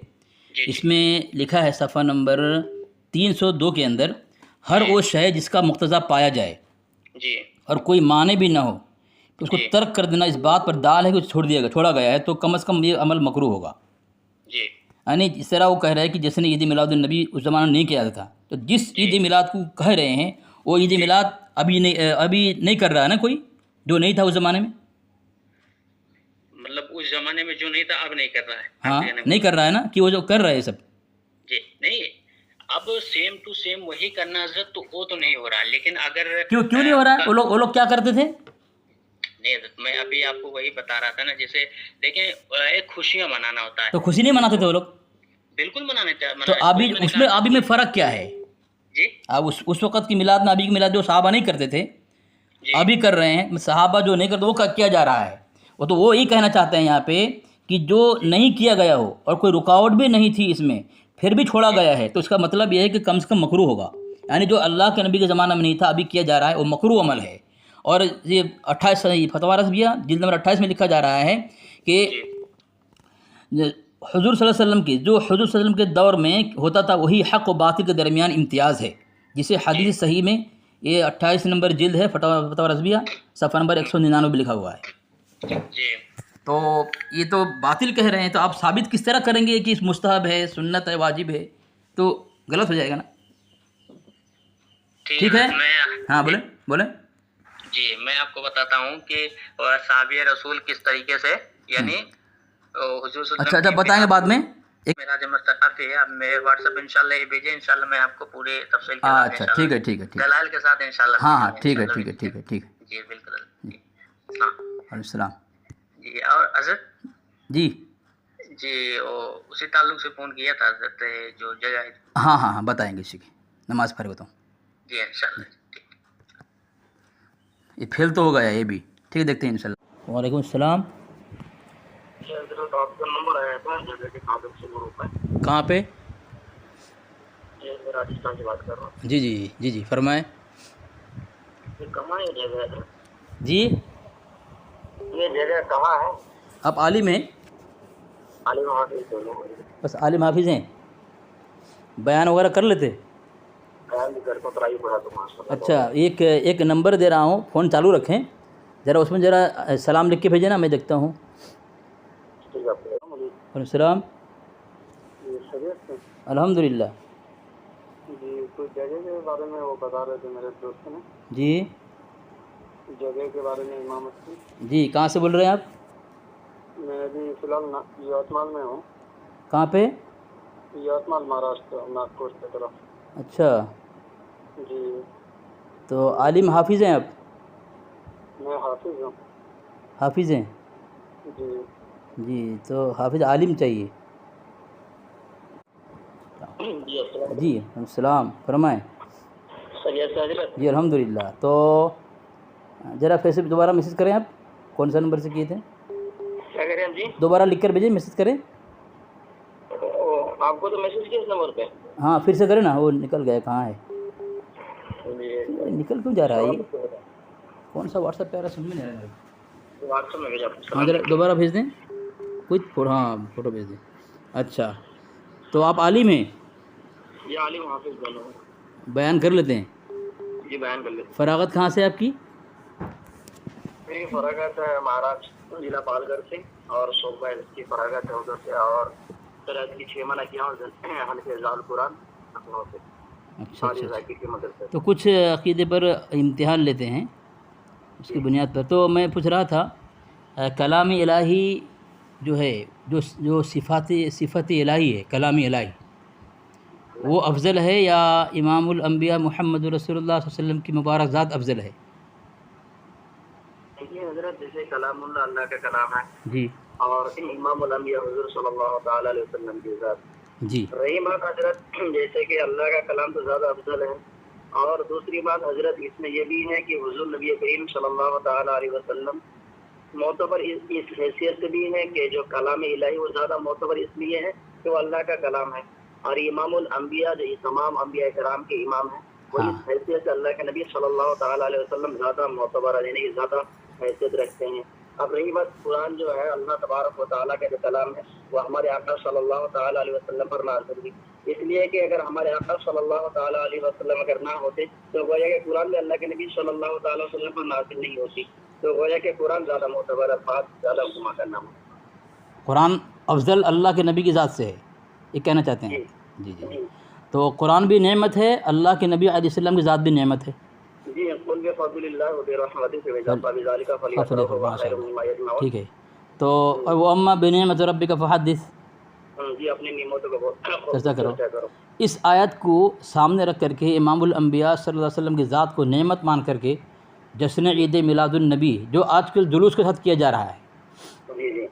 اس میں لکھا ہے صفحہ نمبر 302 کے اندر، ہر وہ شے جس کا مقتضا پایا جائے اور کوئی معنی بھی نہ ہو تو اس کو ترک کر دینا اس بات پر دال ہے کہ چھوڑا گیا ہے، تو کم از کم یہ عمل مکروہ ہوگا. یعنی اس طرح وہ کہہ رہا ہے کہ جس نے عید میلاد النبی اس زمانہ میں نہیں کیا تھا، تو جس عید میلاد کو کہہ رہے ہیں وہ عید میلاد ابھی نہیں کر رہا ہے نا کوئی، جو نہیں تھا اس زمانے میں. مطلب اس زمانے میں جو نہیں تھا اب نہیں کر رہا ہے. ہاں نہیں کر رہا ہے نا، کہ وہ جو کر رہا ہے سب. جی نہیں، اب سیم ٹو سیم وہی کرنا حضرت، تو وہ تو نہیں ہو رہا. لیکن اگر کیوں نہیں ہو رہا ہے؟ وہ لوگ کیا کرتے تھے؟ نہیں حضرت، میں ابھی آپ کو وہی بتا رہا تھا نا. جیسے دیکھیں، ایک خوشیاں منانا ہوتا ہے، تو خوشی نہیں مناتے تھے وہ لوگ؟ بالکل منانے چاہیے. تو ابھی میں فرق کیا ہے؟ جی اب اس وقت کی میلاد میں ابھی کی میلاد جو صحابہ نہیں کرتے تھے ابھی کر رہے ہیں، صحابہ جو نہیں کرتے وہ کیا جا رہا ہے. وہ یہی کہنا چاہتے ہیں یہاں پہ کہ جو نہیں کیا گیا ہو اور کوئی رکاوٹ بھی نہیں تھی اس میں، پھر بھی چھوڑا گیا ہے، تو اس کا مطلب یہ ہے کہ کم سے کم مکروہ ہوگا. یعنی جو اللہ کے نبی کے زمانہ میں نہیں تھا ابھی کیا جا رہا ہے وہ مکروہ عمل ہے. اور یہ 28 فتویٰ رضویہ جلد نمبر 28 میں لکھا جا رہا ہے کہ حضور صلی اللہ علیہ وسلم کی جو حضور صلی اللہ علیہ وسلم کے دور میں ہوتا تھا وہی حق و باطل کے درمیان امتیاز ہے، جسے حدیث صحیح میں یہ 28 نمبر جلد ہے فتویٰ رضویہ صفحہ نمبر 199 بھی لکھا ہوا ہے. تو یہ تو باطل کہہ رہے ہیں، تو آپ ثابت کس طرح کریں گے کہ مستحب ہے، سنت ہے، واجب ہے؟ تو غلط ہو جائے گا نا. ٹھیک ہے، ہاں بولیں. جی میں آپ کو بتاتا ہوں کہ صحابہ رسول کس طریقے سے، یعنی حضور صلی اللہ علیہ وسلم. اچھا بتائیں گے بعد میں. میرا جو مستقف ہے، آپ میرے واٹس ایپ انشاءاللہ یہ بھیجیں، انشاءاللہ میں آپ کو پورے تفصیل کے ساتھ. اچھا ٹھیک ہے دلائل کے ساتھ انشاءاللہ. ہاں ٹھیک ہے. جی بالکل. وعلیکم السلام. جی اور حضرت جی اسی تعلق سے فون کیا تھا حضرت، جو جگہ ہے. ہاں بتائیں گے اسی کی نماز پڑھ بتاؤں. جی انشاءاللہ. یہ پھیل تو ہو گیا یہ بھی. ٹھیک ہے، دیکھتے ہیں انشاءاللہ. وعلیکم السلام. آپ کا نمبر آیا تھا جگہ کے خادم سے گروپ میں. کہاں پہ؟ میں راجستھان سے بات کر رہا ہوں. جی فرمائیں. یہ کہاں ہے جگہ؟ جی یہ جگہ کہاں ہے؟ آپ عالم ہیں؟ عالم حافظ دونوں. بس عالم حافظ ہیں، بیان وغیرہ کر لیتے؟ بیان بھی کرتا ہوں، ترائی پڑھا تو ماشاءاللہ. اچھا ایک نمبر دے رہا ہوں، فون چالو رکھیں ذرا، اس میں ذرا سلام لکھ کے بھیجیں نا، میں دیکھتا ہوں. وعلیکم السلام. الحمد للہ. جی کوئی جگہ کے بارے میں وہ بتا رہے تھے میرے دوست نے. جی جگہ کے بارے میں امامت کی. جی کہاں سے بول رہے ہیں آپ؟ میں ابھی فی الحال یوتمال میں ہوں. کہاں پہ؟ یوتمال مہاراشٹر، ناگپور کی طرف. اچھا جی تو عالم حافظ ہیں آپ؟ میں حافظ ہوں. حافظ ہیں؟ جی تو حافظ عالم چاہیے. جی السلام، فرمائیں. جی الحمد للہ. تو ذرا پھر سے دوبارہ میسج کریں. آپ کون سا نمبر سے کیے تھے؟ کیا کریں آپ جی؟ دوبارہ لکھ کر بھیجیں، میسج کریں. آپ کو تو میسج کیا اس نمبر پہ؟ ہاں پھر سے کریں نا، وہ نکل گیا. کہاں ہے؟ نکل کیوں جا رہا ہے یہ؟ کون سا واٹس ایپ پہ آ رہا ہے، سمجھ میں نہیں آ رہا. واٹس ایپ میں بھیجا. ہاں ذرا دوبارہ بھیج دیں کوئی فوٹو بھیج دیں. اچھا تو آپ عالم ہیں؟ یہ عالم حافظ دونوں. بیان کر لیتے ہیں؟ جی بیان کر لیتے ہیں. فراغت کہاں سے آپ کی؟ میری فراغت ہے مہاراشٹر ضلع پالگڑھ سے، اور صوبہ کی فراغت ہے ادھر سے، اور طرح کی 6 ماہ کیا ہوں حلقہ ازال قرآن لکھنؤ سے. اچھا تو کچھ عقیدے پر امتحان لیتے ہیں اس کی بنیاد پر. تو میں پوچھ رہا تھا کلام الہی جو ہے، جو صفت الہی ہے، کلام الہی، وہ افضل ہے یا امام الانبیاء محمد رسول اللہ صلی اللہ علیہ وسلم کی مبارک ذات افضل ہے؟ دیکھیے حضرت جیسے کلام اللہ اللہ کا کلام ہے جی اور امام الانبیاء حضور صلی اللہ تعالی علیہ وسلم کی ذات. جی رہی بات حضرت جیسے کہ اللہ کا کلام تو زیادہ افضل ہے، اور دوسری بات حضرت اس میں یہ بھی ہے کہ حضور نبی کریم صلی اللہ تعالی علیہ وسلم معتبر اس حیثیت سے بھی ہے کہ جو کلام الہی وہ زیادہ معتبر اس لیے ہے کہ وہ اللہ کا کلام ہے، اور امام الانبیاء جو تمام انبیاء کرام کے امام ہیں وہ ہاں اس حیثیت سے اللہ کے نبی صلی اللہ تعالی علیہ وسلم زیادہ معتبر ہے، یعنی کہ زیادہ حیثیت رکھتے ہیں. اب رہی بات قرآن جو ہے اللہ تبارک و تعالیٰ کا جو کلام ہے وہ ہمارے آقا صلی اللہ تعالیٰ علیہ وسلم پر نازل ہوئی، اس لیے کہ اگر ہمارے آقا صلی اللہ تعالیٰ علیہ وسلم اگر نہ ہوتے تو گویا کہ قرآن میں اللہ کے نبی صلی اللہ تعالیٰ وسلم پر نازل نہیں ہوتی، تو گویا کہ قرآن زیادہ معتبر ہے، بات زیادہ گما کرنا ہو. قرآن افضل اللہ کے نبی کی ذات سے ہے، یہ کہنا چاہتے ہیں. جی جی تو قرآن بھی نعمت ہے، اللہ کے نبی علیہ السلام کی ذات بھی نعمت ہے. جی قل بفضل اللہ وبرحمتہ فبذلک فلیفرحوا خیر مما یجمعون. ٹھیک ہے، تو وہ اما بنعمت ربک فحدث، جی اپنی نعمتوں کا بہت چرچا کرو. کرو. اس آیت کو سامنے رکھ کر کے امام الانبیاء صلی اللہ علیہ وسلم کی ذات کو نعمت مان کر کے جشن عید میلاد النبی جو آج کل جلوس کے ساتھ کیا جا رہا ہے، جی جی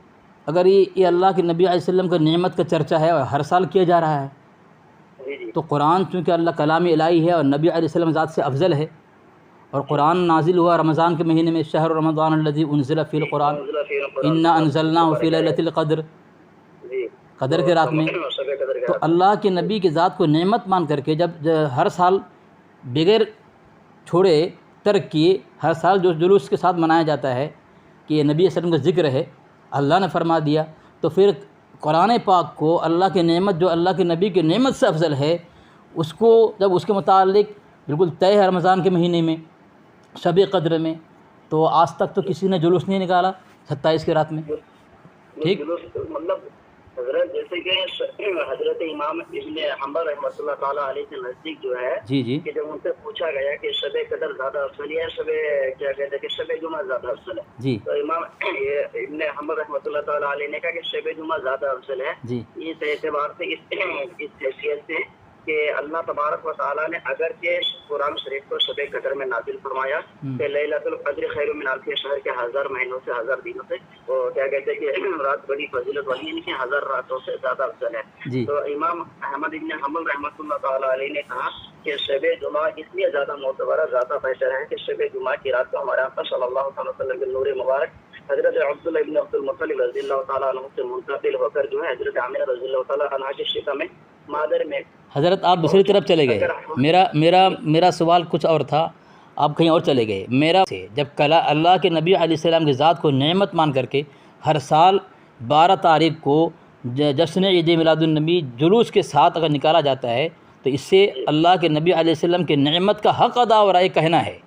اگر یہ اللہ کے نبی علیہ السلم کا نعمت کا چرچا ہے اور ہر سال کیا جا رہا ہے، جی جی تو قرآن چونکہ اللہ کلام الہی ہے اور نبی علیہ السلم ذات سے افضل ہے، اور قرآن نازل ہوا رمضان کے مہینے میں، شہر رمضان الذی انزل فی القرآن انا انزلناہ فی لیلۃ القدر، جی قدر کے رات میں. تو اللہ کے نبی کی ذات کو نعمت مان کر کے جب ہر سال بغیر چھوڑے ترک کیے ہر سال جو جلوس کے ساتھ منایا جاتا ہے کہ یہ نبی صلی اللہ علیہ وسلم کا ذکر ہے، اللہ نے فرما دیا، تو پھر قرآن پاک کو اللہ کی نعمت جو اللہ کے نبی کی نعمت سے افضل ہے اس کو جب اس کے متعلق بالکل طے ہے رمضان کے مہینے میں شب قدر میں، تو آج تک تو کسی نے جلوس نہیں نکالا 27 کی رات میں. ٹھیک، مطلب حضرت جیسے کہ حضرت امام ابن حنبل رحمۃ اللہ تعالیٰ علیہ کے نزدیک جو ہے جی جی کہ جب ان سے پوچھا گیا کہ شب قدر زیادہ افضل ہے، شب کیا کہتے ہیں کہ شب جمعہ زیادہ افضل ہے، جی تو امام ابن حنبل رحمۃ اللہ تعالیٰ علیہ نے کہا کہ شب جمعہ زیادہ افضل ہے، جی اس اعتبار سے اس حیثیت سے کہ اللہ تبارک و تعالیٰ نے اگرچہ قرآن شریف کو شب قدر میں نازل فرمایا کہ لیلۃ القدر خیر من الف شہر کے 1000 مہینوں سے 1000 دنوں سے، وہ کیا کہتے ہیں کہ رات بڑی فضیلت والی ہے، کہ 1000 راتوں سے زیادہ افضل ہے. جی تو امام احمد ابن حنبل رحمۃ اللہ تعالیٰ علیہ نے کہا کہ شب جمعہ اس لیے زیادہ معتبر ہے، زیادہ بہتر ہے کہ شب جمعہ کی رات کو ہمارے آقا صلی اللہ تعالیٰ وسلم کے نور مبارک حضرت عبداللہ ابن عبد المطلب رضی اللہ تعالیٰ عنہ سے منتقل ہو کر جو ہے حضرت عامر رضی اللہ تعالیٰ عنہ کے شفا میں مادر میں. حضرت آپ دوسری طرف چلے گئے، میرا سوال کچھ اور تھا، آپ کہیں اور چلے گئے. میرا جب اللہ کے نبی علیہ السلام کی ذات کو نعمت مان کر کے ہر سال 12 تاریخ کو جشن عید میلاد النبی جلوس کے ساتھ اگر نکالا جاتا ہے تو اس سے اللہ کے نبی علیہ السلام کی نعمت کا حق ادا ہو رہا ہے کہنا ہے.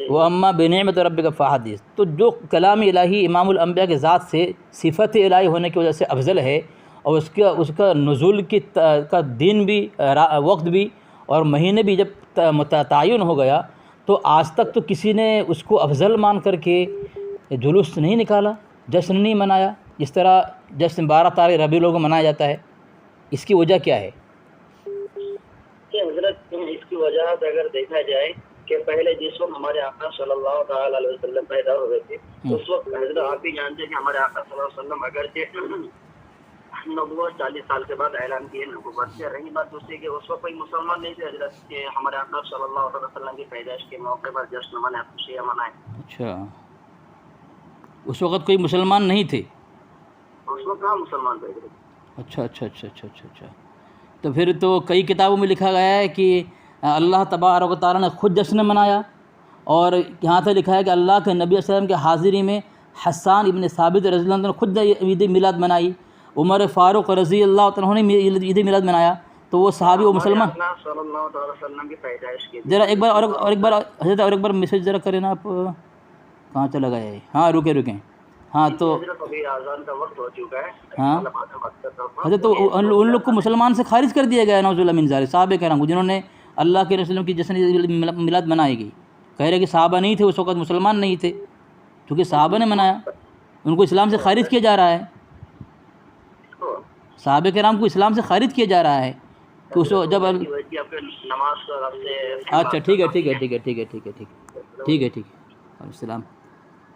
وہ اما بنعمت ربک فحدث، تو جو کلام الہی امام الانبیاء کی ذات سے صفت الہی ہونے کی وجہ سے افضل ہے، اور اس کا نزول کا دن بھی وقت بھی اور مہینے بھی جب تعین ہو گیا، تو آج تک تو کسی نے اس کو افضل مان کر کے جلوس نہیں نکالا، جشن نہیں منایا، جس طرح جشن 12 تاریخ ربیع الاول کو منایا جاتا ہے. اس کی وجہ کیا ہے؟ کہ حضرت اس کی وجہ اگر دیکھا جائے کہ پہلے جس وقت ہمارے آقا صلی اللہ تعالیٰ علیہ وسلم پیدا ہوئے تھے اس وقت حضرت آپ بھی جانتے ہیں کہ ہمارے آقا صلی اللہ علیہ وسلم اگرچہ نبوت 40 سال کے بعد اعلان کیے نبوت سے. رہی بات دوسری کہ اس وقت کوئی مسلمان نہیں تھے حضرت کہ ہمارے آقا صلی اللہ علیہ وسلم کی پیدائش کے موقع پر جشن منائے، خوشیاں منائیں. اچھا، اس وقت کوئی مسلمان نہیں تھے؟ اس وقت کہاں مسلمان تھے. اچھا اچھا اچھا اچھا اچھا اچھا تو پھر تو کئی کتابوں میں لکھا گیا ہے کہ اللہ تبارک و تعالیٰ نے خود جشن منایا، اور یہاں سے لکھا ہے کہ اللہ کے نبی صلی اللہ علیہ وسلم کے حاضری میں حسان ابن ثابت رضی اللہ عنہ نے خود عید میلاد منائی، عمر فاروق رضی اللہ عنہ نے عید میلاد منایا. تو وہ صحابی وہ مسلمان صلی اللہ علیہ وسلم کی پیدائش کی. ذرا ایک بار حضرت اور ایک بار میسج ذرا کریں نا آپ، کہاں چلا گیا ہے؟ ہاں رکیں. ہاں تو آزان کا وقت ہو چکا ہے. ہاں حضرت تو ان لوگ کو مسلمان سے خارج کر دیا گیا نعوذ باللہ من ذالک، صحابہ کرام کو جنہوں نے اللہ کے رسول کی جشن میلاد منائی گئی. کہہ رہے کہ صحابہ نہیں تھے اس وقت، مسلمان نہیں تھے، کیونکہ صحابہ نے منایا، ان کو اسلام سے خارج کیا جا رہا ہے. صحابہ کرام کو اسلام سے خارج کیا جا رہا ہے کہ اس وقت جب اچھا ٹھیک ہے السلام.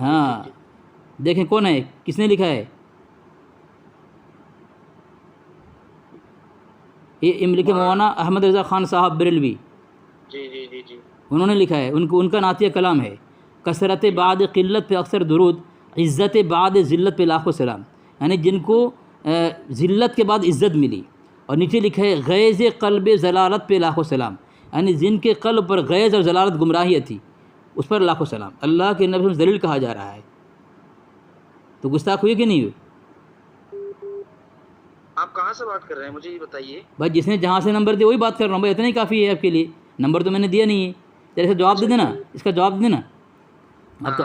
ہاں دیکھیں کون ہے، کس نے لکھا ہے؟ یہ املک مولانا احمد رضا خان صاحب بریلوی، جی جی جی جی انہوں نے لکھا ہے، ان کا نعتیہ کلام ہے، کثرت بعد قلت پہ اکثر درود، عزت بعد ذلت پہ لاکھوں سلام، یعنی جن کو ذلت کے بعد عزت ملی، اور نیچے لکھا ہے غیظ قلب ضلالت پہ لاکھوں سلام، یعنی جن کے قلب پر غیظ اور ضلالت گمراہی تھی اس پر لاکھوں سلام۔ اللہ کے نبی سے ذلیل کہا جا رہا ہے، تو گستاخ ہوئی کہ نہیں ہوئی؟ آپ کہاں سے بات کر رہے ہیں مجھے یہ بتائیے؟ بھائی جس نے جہاں سے نمبر دیا وہی بات کر رہا ہوں بھائی، اتنا ہی کافی ہے آپ کے لیے، نمبر تو میں نے دیا نہیں ہے، تیرے سے جواب دے دینا، اس کا جواب دے دینا۔ اب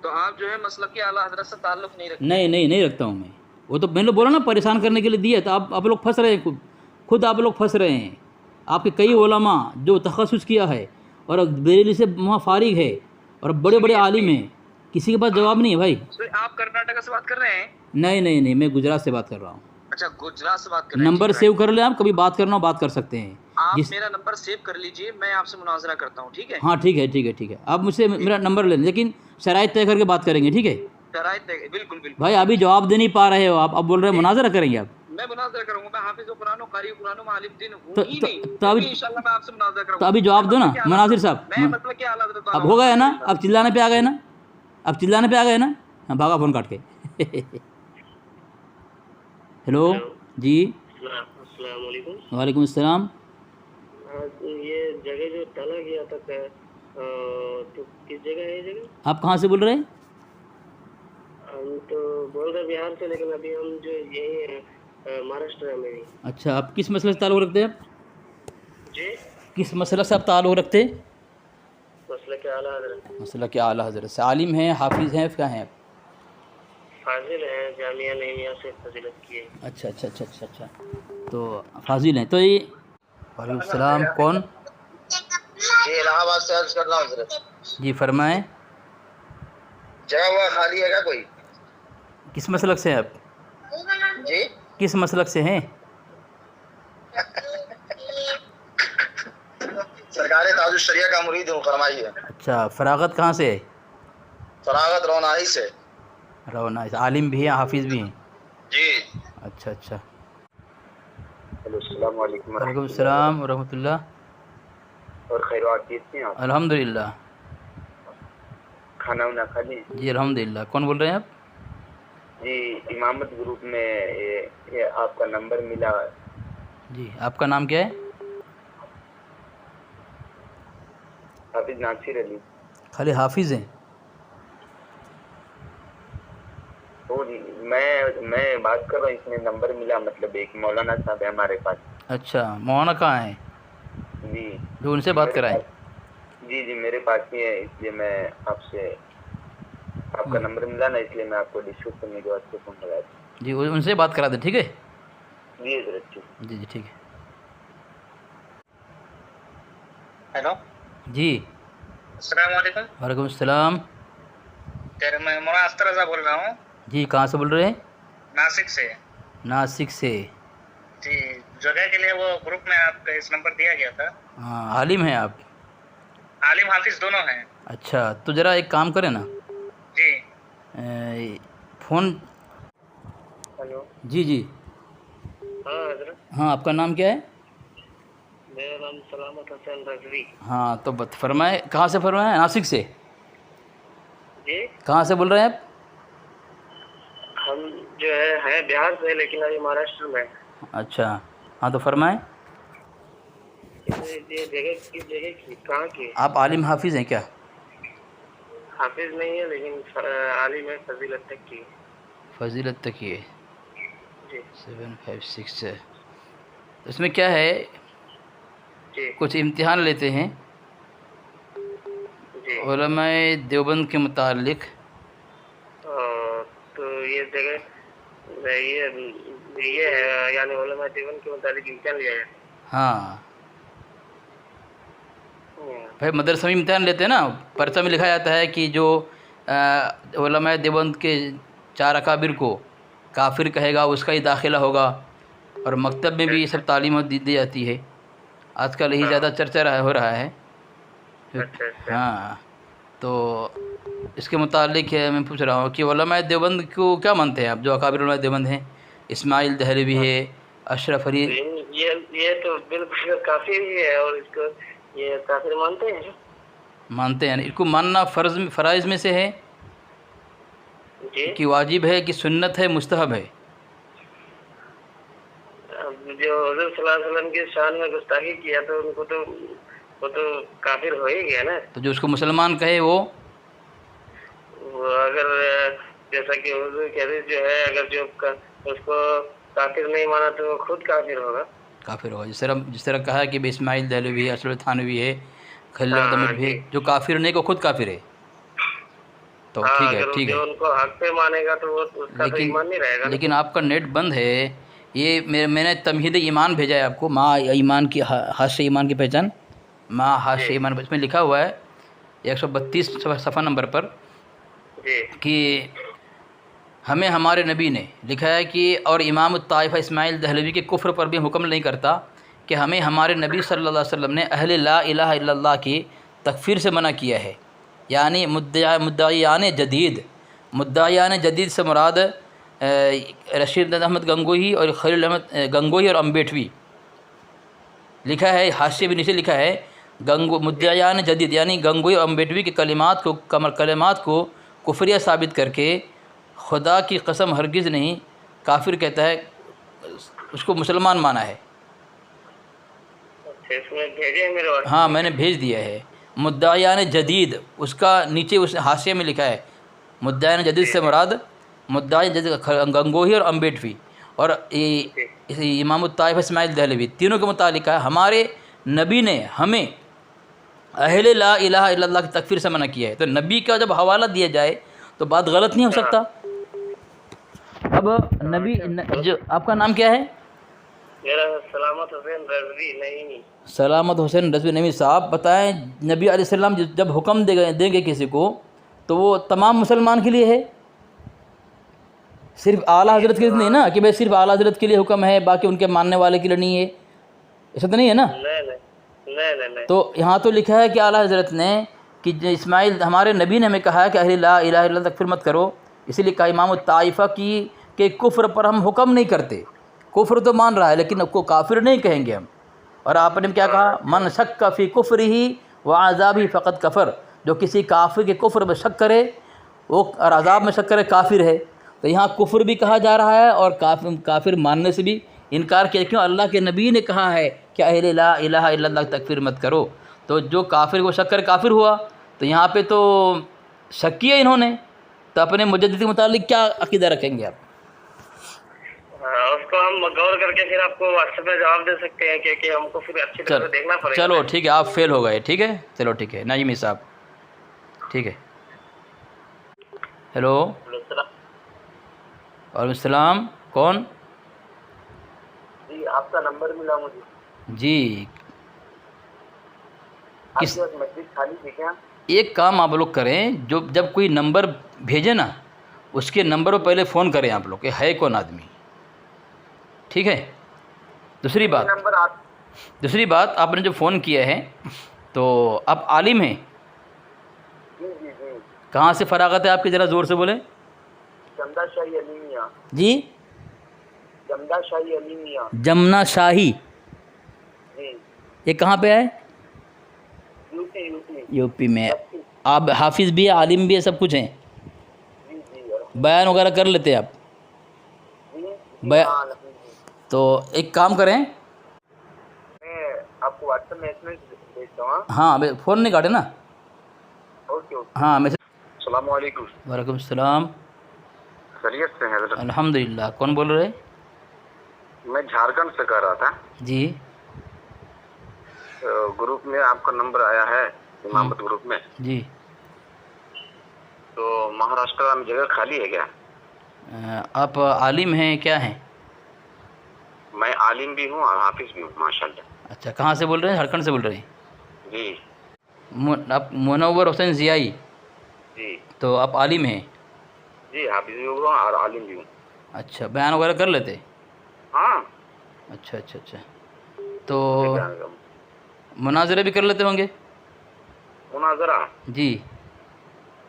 تو آپ جو ہے مسلک کے اعلیٰ حضرت سے تعلق نہیں رکھتے؟ نہیں رکھتا ہوں میں، وہ تو میں نے بولا نا پریشان کرنے کے لیے دیا، تو آپ لوگ پھنس رہے ہیں، خود آپ لوگ پھنس رہے ہیں۔ آپ کے کئی علماء جو تخصص کیا ہے اور بریلی سے وہاں فارغ ہے اور بڑے بڑے عالم ہیں، کسی کے پاس جواب نہیں ہے بھائی۔ آپ کرناٹک سے بات کر رہے ہیں؟ نہیں میں گجرات سے بات کر رہا ہوں۔ اچھا گجرات سے بات کر رہے ہیں۔ نمبر سیو کر لیں آپ، کبھی بات کرنا ہو بات کر سکتے ہیں۔ آپ میرا نمبر سیو کر لیجئے، میں آپ سے مناظرہ کرتا ہوں، ٹھیک ہے؟ ہاں ٹھیک ہے، آپ مجھ سے میرا نمبر لیں، لیکن شرائط طے کر کے بات کریں گے، ٹھیک ہے؟ شرائط بالکل بھائی ابھی جواب دے نہیں پا رہے ہو آپ، اب بول رہے ہیں مناظرہ کریں گے آپ۔ میں مناظرہ کروں گا، میں حافظ و قرآن و قاری قرآن و معلم دین ہوں ہی نہیں، تو ابھی انشاءاللہ میں آپ سے مناظرہ کروں گا۔ تو ابھی جواب دو نا مناظر صاحب، میں مطلب کہ اعلیٰ حضرت اب ہو گیا نا، اب چلانے پہ آ گئے نا، ہاں بھاگا فون کاٹ کے۔ ہیلو جی السلام علیکم۔ وعلیکم السلام۔ یہ جگہ جو ڈالا گیا تھا تو کس جگہ ہے یہ جگہ؟ آپ کہاں سے بول رہے ہیں؟ ہم تو بول رہے بہار سے، لیکن ابھی ہم جو یہی ہیں مہاراشٹر میں ہی۔ اچھا، آپ کس مسئلے سے تعلق رکھتے ہیں آپ؟ جی کس مسئلہ سے آپ تعلق رکھتے ہیں؟ مسئلہ کے اعلیٰ حضرت۔ مسئلہ کے اعلیٰ حضرت سے، عالم ہیں، حافظ ہیں، کیا ہیں آپ؟ فاضل ہیں، جامعہ نعیمیہ سے فضیلت کی ہے۔ اچھا، تو فاضل ہیں، تو یہ وعلیکم السلام، کون؟ جی الہ آباد سے عرض کر رہا ہوں حضرت۔ جی فرمائیں، جگہ ہوا خالی ہے کیا کوئی؟ کس مسلک سے ہیں آپ؟ جی کس مسلک سے ہیں؟ سرکار تاج الشریعہ کا مرید ہوں، فرمائیے۔ اچھا، فراغت کہاں سے ہے؟ فراغت رونائی سے۔ رونا، عالم بھی ہیں، حافظ بھی ہیں؟ جی اچھا۔ ہیلو السلام علیکم۔ وعلیکم السلام ورحمۃ اللہ۔ اور خیر و عافیت سے آپ؟ الحمدللہ۔ کھانا وانا کھا لیں؟ جی الحمدللہ۔ کون بول رہے ہیں آپ؟ جی امامت گروپ میں یہ آپ کا نمبر ملا۔ جی آپ کا نام کیا ہے؟ حافظ ناصر علی۔ خالی حافظ ہیں؟ تو میں بات کر رہا ہوں، اس میں نمبر ملا، مطلب ایک مولانا صاحب ہے ہمارے پاس۔ اچھا، مولانا کہاں ہیں؟ جی جو ان سے بات کرائیں؟ جی میرے پاس ہی ہے، اس لیے میں آپ سے آپ کا نمبر ملا نا، اس لیے میں آپ کو ڈسکس کرنے کے واسطے فون لگایا تھا۔ جی ان سے بات کرا دیں، ٹھیک ہے؟ جی حضرت جی ٹھیک ہے۔ ہیلو جی السلام علیکم۔ وعلیکم السلام۔ میں مولانا اختر رضا بول رہا ہوں، جی کہاں سے بول رہے ہیں؟ ناسک سے۔ ناسک سے؟ جی جگہ کے لیے وہ گروپ میں آپ کا اس نمبر دیا گیا تھا۔ ہاں، عالم ہیں آپ؟ عالم حافظ دونوں ہیں۔ اچھا، تو ذرا ایک کام کریں نا، جی فون۔ ہلو جی ہاں حضرت، ہاں، آپ کا نام کیا ہے؟ میرا نام سلامت حسین رضوی۔ ہاں تو فرمائیں، کہاں سے فرمائیں؟ ناسک سے؟ جی کہاں سے بول رہے ہیں آپ؟ ہم جو ہے بہار سے، لیکن ابھی مہاراشٹر میں۔ اچھا، ہاں تو فرمائیں۔ یہ جگہ کس جگہ کی، کہاں کی؟ آپ عالم حافظ ہیں کیا؟ حافظ نہیں ہے، لیکن عالم ہے، فضیلت تک کی۔ فضیلت تک ہے؟ جی 756 ہے۔ اس میں کیا ہے، جی کچھ امتحان لیتے ہیں جی۔ علماء دیوبند کے متعلق۔ تو یہ جگہ یہ ہے، یعنی علماء دیوبند کے متعلق امتحان لیا ہے؟ ہاں بھائی، مدرسہ میں امتحان لیتے ہیں نا، پرچہ میں لکھا جاتا ہے کہ جو علماء دیوبند کے 4 اکابر کو کافر کہے گا اس کا ہی داخلہ ہوگا، اور مکتب میں بھی یہ سب تعلیم دی جاتی ہے۔ آج کل یہی زیادہ چرچا ہو رہا ہے۔ ہاں تو اس کے متعلق میں پوچھ رہا ہوں کہ علماء دیوبند کو کیا مانتے ہیں آپ، جو اکابر علماء دیوبند ہیں، اسماعیل دہلوی ہے، اشرف علی؟ یہ تو بالکل کافر ہی ہے، اور اس کو یہ کافر مانتے ہیں. مانتے ہیں، اس کو ماننا فرائض میں سے ہے جی کہ واجب ہے کہ سنت ہے، مستحب ہے؟ جو حضور صلی اللہ علیہ وسلم کی شان میں گستاخی کیا تو ان کو تو وہ تو کافر ہو ہی گیا نا. تو جو اس کو مسلمان کہے وہ اگر جیسا کہ حضور کی حدیث جو ہے، اگر جو اس کو کافر نہیں مانا تو وہ خود کافر ہوگا. کافر ہوگا. جس طرح کہا کہ اسماعیل دہلوی ہے، اشرف تھانوی ہے، خلیل احمد دمشقی ہے، جو کافر نہیں کو خود کافر ہے. تو ٹھیک ہے، اگر ٹھیک ہے. جو ان کو حق پہ مانے گا تو وہ اس کا تو ایمان نہیں رہے گا. لیکن آپ کا نیٹ بند ہے. یہ میں نے تمہید ایمان بھیجا ہے آپ کو، ماں ایمان کی حاشیہ ایمان کی پہچان، ماں حاشیہ ایمان، اس میں لکھا ہوا ہے 132 صفحہ نمبر پر کہ ہمیں ہمارے نبی نے لکھا ہے کہ اور امام الطائفہ اسماعیل دہلوی کے کفر پر بھی حکم نہیں کرتا کہ ہمیں ہمارے نبی صلی اللہ علیہ وسلم نے اہل لا الہ الا اللہ کی تکفیر سے منع کیا ہے. یعنی مدعیان جدید سے مراد رشید احمد گنگوہی اور خلیل احمد گنگوہی اور امبیٹوی. لکھا ہے حاشیے بھی نیچے لکھا ہے مدعیان جدید یعنی گنگوہی اور امبیٹوی کے کلمات کو کفریہ ثابت کر کے خدا کی قسم ہرگز نہیں کافر کہتا ہے، اس کو مسلمان مانا ہے. ہاں میں نے بھیج دیا ہے. مدعیان جدید، اس کا نیچے اس حاشیے میں لکھا ہے مدعیان جدید سے مراد مدعی جدید گنگوہی اور امبیٹوی اور امام الطائفہ اسماعیل دہلوی، تینوں کے متعلق ہے ہمارے نبی نے ہمیں اہل لا الہ الا اللہ کی تکفیر سے منع کیا ہے. تو نبی کا جب حوالہ دیا جائے تو بات غلط نہیں ہو سکتا. اب نبی جو آپ کا نام کیا ہے؟ میرا سلامت حسین رضوی نعیمی. سلامت حسین رضوی نعیمی صاحب، بتائیں نبی علیہ السلام جب حکم دیں گے کسی کو تو وہ تمام مسلمان کے لیے ہے، صرف اعلیٰ حضرت کے لیے نہیں نا کہ بھائی صرف اعلیٰ حضرت کے لیے حکم ہے باقی ان کے ماننے والے کے لیے نہیں ہے، ایسا تو نہیں ہے نا؟ نہیں. تو یہاں تو لکھا ہے کہ اعلیٰ حضرت نے کہ اسماعیل ہمارے نبی نے ہمیں کہا ہے کہ اہل لا الہ الا اللہ تکفیر مت کرو، اسی لیے کہا امام الطائفہ کے کفر پر ہم حکم نہیں کرتے. کفر تو مان رہا ہے لیکن کو کافر نہیں کہیں گے ہم. اور آپ نے کیا کہا؟ من شک فی کفرہ وعذابہ فقد کفر، جو کسی کافر کے کفر میں شک کرے وہ اور عذاب میں شک کرے کافر ہے. تو یہاں کفر بھی کہا جا رہا ہے اور کافر ماننے سے بھی انکار کیا. کیوں؟ اللہ کے نبی نے کہا ہے کہ اہل لا الہ الا اللہ تکفیر مت کرو. تو جو کافر کو شک کر کافر ہوا، تو یہاں پہ تو شک کیا انہوں نے. تو اپنے مجدد کے متعلق کیا عقیدہ رکھیں گے آپ؟ اس کو ہم غور کر کے پھر آپ کو واٹس ایپ پہ جواب دے سکتے ہیں، کیونکہ ہم کو پھر اچھی طرح سے دیکھنا پڑے گا. چلو ٹھیک ہے، آپ فیل ہو گئے. ٹھیک ہے، چلو ٹھیک ہے نعیمی صاحب. ٹھیک ہے. ہیلو. وعلیکم السلام. کون؟ جی آپ کا نمبر ملا مجھے. جی کس مسجد خالی تھی کیا؟ ایک کام آپ لوگ کریں، جب کوئی نمبر بھیجے نا اس کے نمبر پر پہلے فون کریں آپ لوگ کہ ہے کون آدمی. ٹھیک ہے. دوسری بات آپ نے جو فون کیا ہے تو آپ عالم ہیں؟ جی. کہاں سے فراغت ہے آپ کی؟ ذرا زور سے بولیں. جمنا شاہی علیمیہ. جی جمنا شاہی علیمیہ. جمنا شاہی. جی. یہ کہاں پہ ہے؟ یو پی میں. آپ حافظ بھی ہیں، عالم بھی ہے، سب کچھ ہیں؟ بیان وغیرہ کر لیتے آپ؟ تو ایک کام کریں، میں آپ کو واٹس ایپ میسج بھیجتا ہوں. ہاں فون نہیں کاٹے نا. اوکے. ہاں میسج. السلام علیکم. وعلیکم السلام. خیریت سے ہیں حضرت؟ الحمدللہ. کون بول رہے؟ میں جھارکھنڈ سے کر رہا تھا. جی. گروپ میں آپ کا نمبر آیا ہے، امامت گروپ میں. جی. تو مہاراشٹر میں جگہ خالی ہے کیا؟ آپ عالم ہیں کیا ہیں؟ میں عالم بھی ہوں اور حافظ بھی ہوں ماشاءاللہ. اچھا، کہاں سے بول رہے ہیں؟ جھارکھنڈ سے بول رہے ہیں؟ جی. آپ منور حسین ضیائی. جی. تو آپ عالم ہیں؟ جی حافظ بھی ہوں اور عالم بھی ہوں. اچھا، بیان وغیرہ کر لیتے؟ ہاں. اچھا. تو مناظرے بھی کر لیتے ہوں گے؟ مناظرہ؟ جی.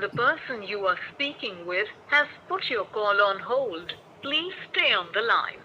The person you are speaking with has put your call on hold. Please stay on the line.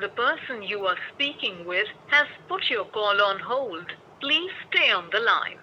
The person you are speaking with has put your call on hold. Please stay on the line.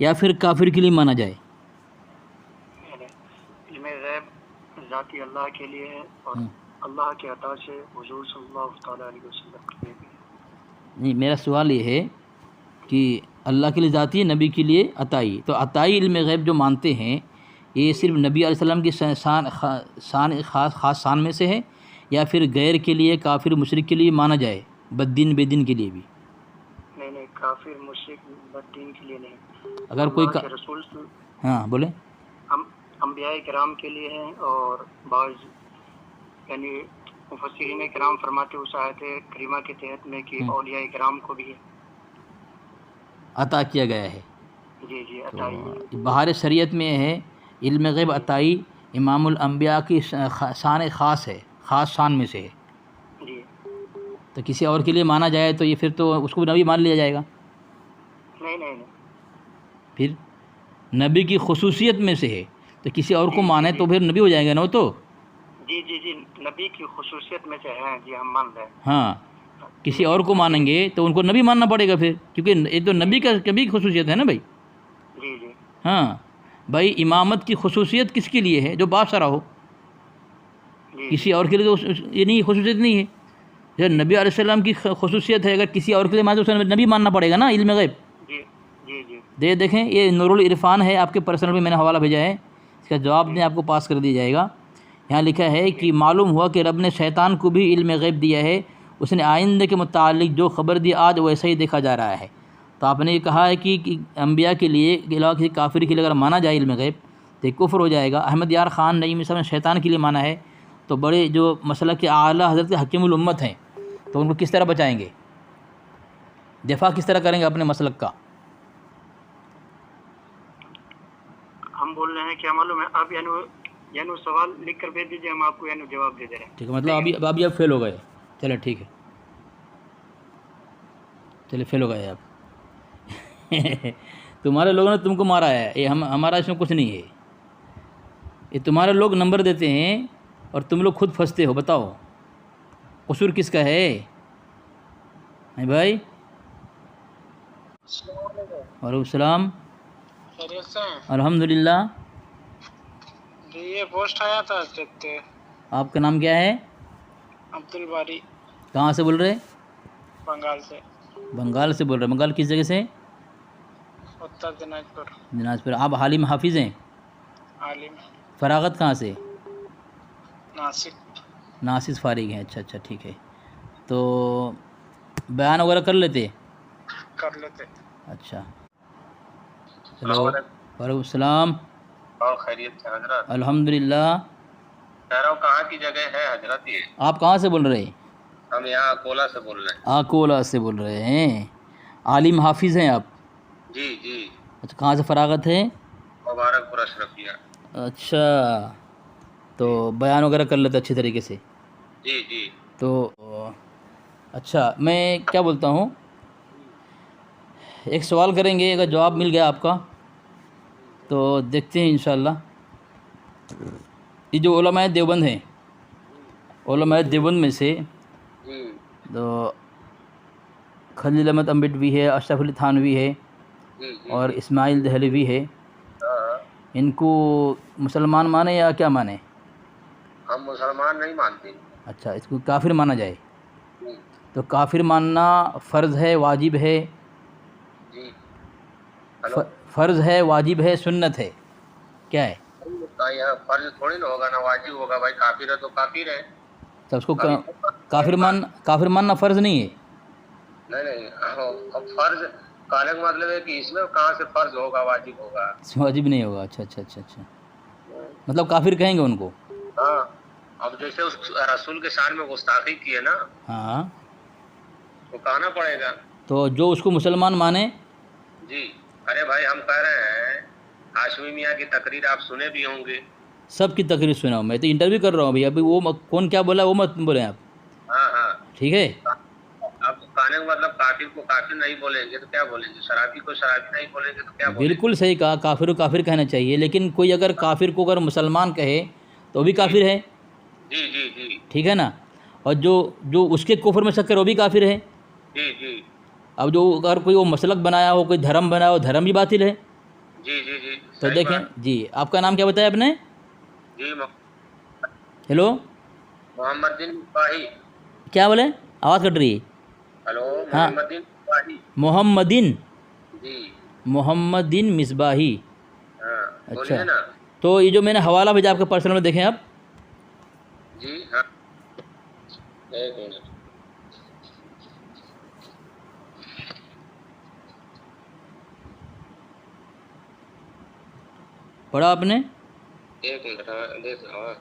یا پھر کافر کے لیے مانا جائے؟ علم غیب ذاتی اللہ کے لیے ہے اور اللہ کے عطا سے حضور صلی اللہ تعالیٰ علیہ وسلم کے لیے بھی ہے۔ نہیں، میرا سوال یہ ہے کہ اللہ کے لیے ذاتی، نبی کے لیے عطائی، تو عطائی علم غیب جو مانتے ہیں یہ صرف نبی علیہ السلام کی شان خاص شان میں سے ہے، یا پھر غیر کے لیے، کافر مشرک کے لیے مانا جائے، بد دین بے دین کے لیے بھی؟ نہیں، کافر مشرک بد دین کے لیے نہیں، اگر کوئی اللہ کے رسول ہاں بولیں۔ انبیاء کرام کے لیے ہیں، اور بعض یعنی مفسرین کرام فرماتے اس آیت کریمہ کے تحت میں کہ اولیاء کرام کو بھی عطا کیا گیا ہے۔ جی عطائی ہے۔ بہار شریعت میں ہے علم غیب عطائی امام الانبیاء کی شان خاص ہے، خاص شان میں سے ہے، جی تو کسی اور کے لیے مانا جائے تو یہ پھر تو اس کو نبی مان لیا جائے گا؟ نہیں، پھر نبی کی خصوصیت میں سے ہے تو کسی اور کو مانے تو پھر نبی ہو جائے گا نا وہ تو؟ جی نبی کی خصوصیت میں سے ہیں، جی ہم مان رہے ہیں۔ ہاں، کسی اور کو مانیں گے تو ان کو نبی ماننا پڑے گا پھر، کیونکہ یہ تو نبی کا کبھی خصوصیت ہے نا بھائی۔ جی ہاں بھائی، امامت کی خصوصیت کس کے لیے ہے؟ جو بادشاہ ہو، کسی اور کے لیے تو یہ نہیں، خصوصیت نہیں ہے۔ جب نبی علیہ السلام کی خصوصیت ہے، اگر کسی اور کے لیے مانے تو اسے نبی ماننا پڑے گا نا علم غیب۔ جی دیکھیں یہ نور العرفان ہے، آپ کے پرسنل میں نے حوالہ بھیجا ہے، اس کا جواب دیں، آپ کو پاس کر دیا جائے گا۔ یہاں لکھا ہے کہ معلوم ہوا کہ رب نے شیطان کو بھی علم غیب دیا ہے، اس نے آئندہ کے متعلق جو خبر دی آج ویسا ہی دیکھا جا رہا ہے۔ تو آپ نے یہ کہا ہے کہ انبیاء کے لیے علاوہ کسی کافر کے لیے اگر مانا جائے علم غیب تو یہ کفر ہو جائے گا۔ احمد یار خان نعیمی صاحب نے شیطان کے لیے مانا ہے، تو بڑے جو مسئلہ کے اعلیٰ حضرت حکیم الامت ہیں، تو ان کو کس طرح بچائیں گے؟ دفاع کس طرح کریں گے اپنے مسلک کا؟ ہم بول رہے ہیں کہ معلوم ہے آپ یعنی سوال لکھ کر بھیج دیجیے، ہم آپ کو یعنی جواب دے دے رہے ہیں۔ ٹھیک ہے، مطلب ابھی آپ فیل ہو گئے، چلے ٹھیک ہے، چلے فیل ہو گئے آپ۔ تمہارے لوگوں نے تم کو مارا ہے، یہ ہمارا اس میں کچھ نہیں ہے، یہ تمہارے لوگ نمبر دیتے ہیں اور تم لوگ خود پھنستے ہو۔ بتاؤ قصور کس کا ہے بھائی؟ وعلیکم السلام۔ خیریت سے ہیں؟ الحمدللہ۔ جی یہ پوسٹ آیا تھا دیکھتے۔ آپ کا نام کیا ہے؟ عبد الباری، کہاں سے بول رہے؟ بنگال سے۔ بنگال سے بول رہے؟ بنگال کس جگہ سے؟ اتر دناجپور۔ دناجپور۔ آپ حالم حافظ ہیں؟ عالم۔ فراغت کہاں سے؟ ناسک۔ ناسک فارغ ہیں، اچھا ٹھیک ہے۔ تو بیان وغیرہ کر لیتے؟ کر لیتے۔ اچھا، ہلو، وعلیکم السلام۔ اور خیریت سے حضرت؟ الحمدللہ۔ کہہ رہا ہوں کہاں کی جگہ ہے حضرت یہ؟ آپ کہاں سے بول رہے ہیں؟ ہم یہاں اکولا سے بول رہے ہیں۔ اکولا سے بول رہے ہیں، عالم حافظ ہیں آپ؟ جی۔ اچھا، کہاں سے فراغت ہے؟ مبارک پور اشرفیہ۔ اچھا، تو بیان وغیرہ کر لیتے اچھی طریقے سے؟ جی۔ تو اچھا، میں کیا بولتا ہوں، ایک سوال کریں گے، اگر جواب مل گیا آپ کا تو دیکھتے ہیں انشاءاللہ۔ یہ جو علماء دیوبند ہیں، علماء دیوبند میں سے تو خلیل احمد امبٹوی ہے، اشرف علی تھانوی ہے، اور اسماعیل دہلوی ہے، ان کو مسلمان مانے یا کیا مانے؟ ہم مسلمان نہیں مانتے۔ اچھا، اس کو کافر مانا جائے؟ تو کافر ماننا فرض ہے، واجب ہے؟ جی، فرض ہے، واجب ہے، سنت ہے، کیا ہے؟ یہ فرض تھوڑی نہ ہوگا، نہ واجب ہوگا بھائی، کافر ہے تو کافر ہے۔ تو اس کو کافر ماننا فرض نہیں ہے؟ نہیں، اب فرض کہنے کا مطلب ہے کہ اس میں کہاں سے فرض ہوگا، واجب ہوگا؟ اس میں واجب نہیں ہوگا، اچھا، مطلب کافر کہیں گے ان کو؟ ہاں، اب جیسے اس رسول کے شان میں گستاخی کی ہے نا، ہاں، تو کہنا پڑے گا۔ تو جو اس کو مسلمان مانے؟ جی، ارے بھائی ہم کہہ رہے ہیں ہاشمی میاں کی تقریر آپ سنے بھی ہوں گے۔ سب کی تقریر سنا ہوں، میں تو انٹرویو کر رہا ہوں بھائی، ابھی وہ کون کیا بولا وہ مت بولیں آپ۔ ہاں، ٹھیک ہے، اب کہنے کا مطلب کافر کو کافر نہیں بولیں گے تو کیا بولیں گے، شرابی کو شرابی نہیں بولیں گے تو کیا بولیں گے؟ بالکل صحیح کہا، کافر کو کافر کہنا چاہیے، لیکن کوئی اگر کافر کو اگر مسلمان کہے تو بھی کافر ہے۔ جی، ٹھیک ہے نا، اور جو اس کے کفر میں شک کرے وہ بھی کافر ہے۔ جی۔ اب جو اگر کوئی وہ مسلک بنایا ہو، کوئی دھرم بنایا ہو، دھرم بھی باطل ہے۔ جی جی جی تو صحیح دیکھیں بات. جی، آپ کا نام کیا بتایا آپ نے؟ جی ہیلو، محمد بن مصباحی. کیا بولے؟ آواز کٹ رہی ہے. ہلو ہاں، محمد بن مصباحی. محمدین، جی محمدین مصباحی. ہاں بولیے اچھا، نا. تو یہ جو میں نے حوالہ بھیجا آپ کے پرسنل میں، دیکھیں آپ. جی ہاں ایک منٹ. پڑھا آپ نے؟ ایک منٹ ہاں دیکھ رہا ہوں.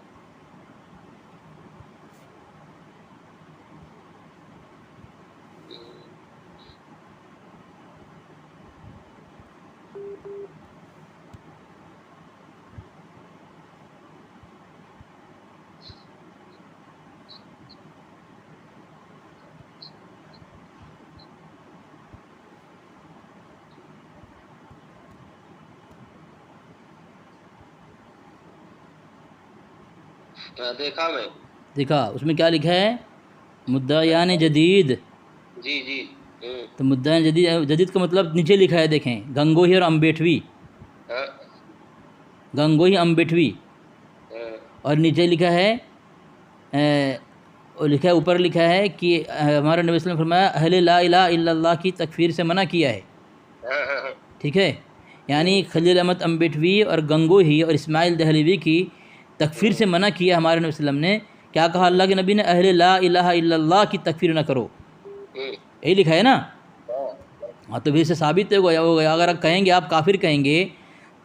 دیکھا میں. دیکھا اس میں کیا لکھا ہے؟ مدعیان جدید. جی جی تو مدعیان جدید، جدید کا مطلب نیچے لکھا ہے، دیکھیں، گنگوہی اور امبیٹوی. ہاں گنگوہی امبیٹوی. ہاں اور نیچے لکھا ہے لکھا ہے، اوپر لکھا ہے کہ ہمارے نبی صلی اللہ علیہ وسلم نے فرمایا اہل لا الہ الا اللہ کی تکفیر سے منع کیا ہے. ہاں. ٹھیک ہے، یعنی خلیل احمد امبیٹوی اور گنگوہی اور اسماعیل دہلوی کی تکفیر سے منع کیا ہمارے نبی صلی اللہ علیہ وسلم نے. کیا کہا اللہ کے نبی نے؟ اہل لا الہ الا اللہ کی تکفیر نہ کرو. یہی لکھا ہے نا؟ ہاں، تو پھر سے ثابت ہو گیا. اگر آپ کہیں گے، آپ کافر کہیں گے،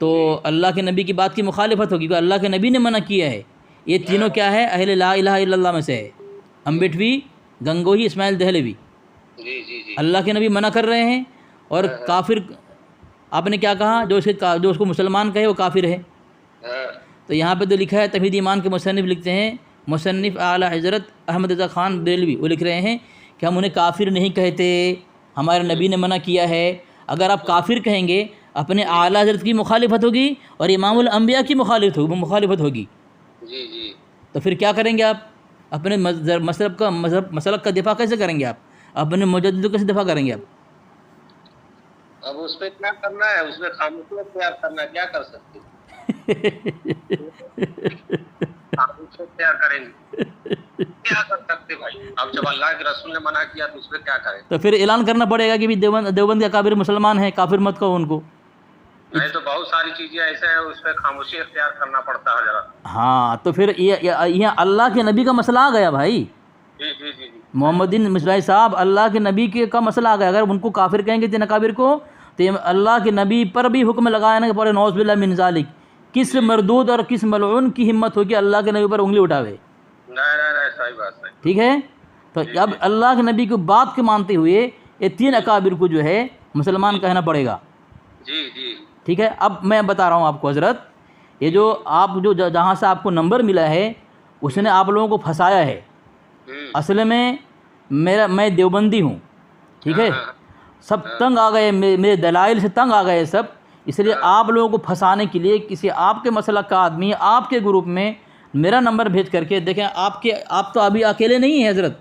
تو اللہ کے نبی کی بات کی مخالفت ہوگی، کیونکہ اللہ کے نبی نے منع کیا ہے. یہ تینوں کیا ہے؟ اہل لا الہ الا اللہ میں سے ہے. امبیٹوی، گنگوہی، اسماعیل دہلوی. جی جی جی اللہ کے نبی منع کر رہے ہیں، اور کافر آپ نے کیا کہا؟ جو اس کو مسلمان کہے وہ کافر ہے. ہاں تو یہاں پہ تو لکھا ہے، توحید ایمان کے مصنف لکھتے ہیں، مصنف اعلیٰ حضرت احمد رضا خان بریلوی، وہ لکھ رہے ہیں کہ ہم انہیں کافر نہیں کہتے، ہمارے نبی نے منع کیا ہے. اگر آپ کافر کہیں گے، اپنے اعلیٰ حضرت کی مخالفت ہوگی اور امام الانبیاء کی مخالفت ہوگی. جی جی. تو پھر کیا کریں گے آپ؟ اپنے مسلک کا دفاع کیسے کریں گے آپ؟ اپنے مجددوں کیسے دفاع کریں گے آپ؟ اب اس پہ کیا کرنا ہے؟ اس میں خاموشی اختیار کرنا ہے. کیا کر سکتے ہیں؟ خاموشی اختیار کریں گے. کیا کر سکتے بھائی؟ اب جب اللہ کے رسول نے منع کیا تو اس پہ کیا کریں؟ تو پھر اعلان کرنا پڑے گا کہ بھی دیوبند کے اکابر مسلمان ہیں، کافر مت کہو ان کو. نہیں تو بہت ساری چیزیں ایسے ہیں اس پہ خاموشی اختیار کرنا پڑتا ہے ذرا. ہاں، تو پھر یہ اللہ کے نبی کا مسئلہ آ گیا بھائی. جی جی جی جی محمدین مصباحی صاحب، اللہ کے نبی کا مسئلہ آ گیا. اگر ان کو کافر کہیں گے تین اکابر کو، تو یہ اللہ کے نبی پر بھی حکم لگایا نا کہ پڑے نعوذ باللہ من ذالک. کس مردود اور کس ملعون کی ہمت ہوگی اللہ کے نبی پر انگلی اٹھاوے؟ نہیں صحیح بات ہے. ٹھیک ہے. تو اب اللہ کے نبی کی بات کے مانتے ہوئے یہ تین اکابر کو جو ہے مسلمان کہنا پڑے گا. جی جی ٹھیک ہے. اب میں بتا رہا ہوں آپ کو حضرت، یہ جو آپ جہاں سے آپ کو نمبر ملا ہے، اس نے آپ لوگوں کو پھنسایا ہے. اصل میں میں دیوبندی ہوں. ٹھیک ہے. سب تنگ آ گئے، میرے دلائل سے تنگ آ گئے سب. اس لیے آپ لوگوں کو پھنسانے کے لیے کسی آپ کے مسلک کا آدمی آپ کے گروپ میں میرا نمبر بھیج کر کے، دیکھیں آپ تو ابھی اکیلے نہیں ہیں حضرت،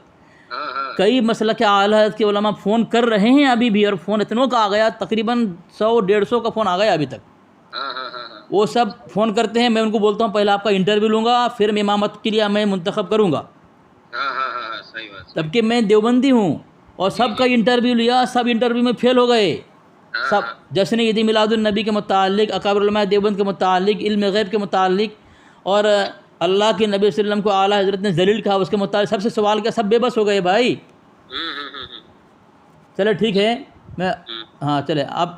کئی مسلک کے اعلیٰ حضرت کے علماء فون کر رہے ہیں ابھی بھی، اور فون اتنوں کا آ گیا، تقریباً 100-150 کا فون آ گیا ابھی تک. وہ سب فون کرتے ہیں، میں ان کو بولتا ہوں پہلے آپ کا انٹرویو لوں گا، پھر میں امامت کے لیے میں منتخب کروں گا. تب کہ میں دیوبندی ہوں، اور سب کا انٹرویو لیا، سب انٹرویو میں فیل ہو گئے. سب جشن عید میلاد النبی کے متعلق، اکابر علماء دیوبند کے متعلق، علم غیب کے متعلق، اور اللہ کے نبی صلی اللہ علیہ وسلم کو اعلیٰ حضرت نے ذلیل کہا، اس کے متعلق سب سے سوال کیا، سب بے بس ہو گئے بھائی. چلے ٹھیک ہے، میں ہاں چلے، اب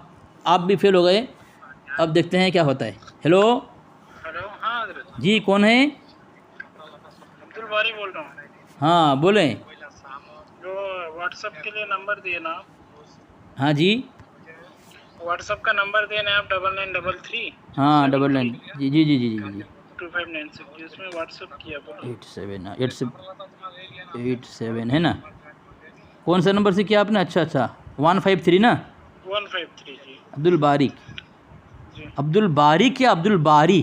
آپ بھی فیل ہو گئے، اب دیکھتے ہیں کیا ہوتا ہے. Hello hello. ہاں حضرت، جی، کون ہیں؟ عبد الباری بول رہا ہوں. ہاں بولیں. جو واٹس ایپ کے لیے نمبر دیے نا، ہاں جی، واٹس ایپ کا نمبر دیے نا آپ، 9933 ہاں 99 جی جی جی جی جی جی 2596، اس میں واٹس ایپ کیا بولو. 87 ہے نا؟ کون سا نمبر سے کیا آپ نے؟ اچھا 153 نا؟ 153 جی. عبد البارک، جی عبد البارک یا عبد الباری؟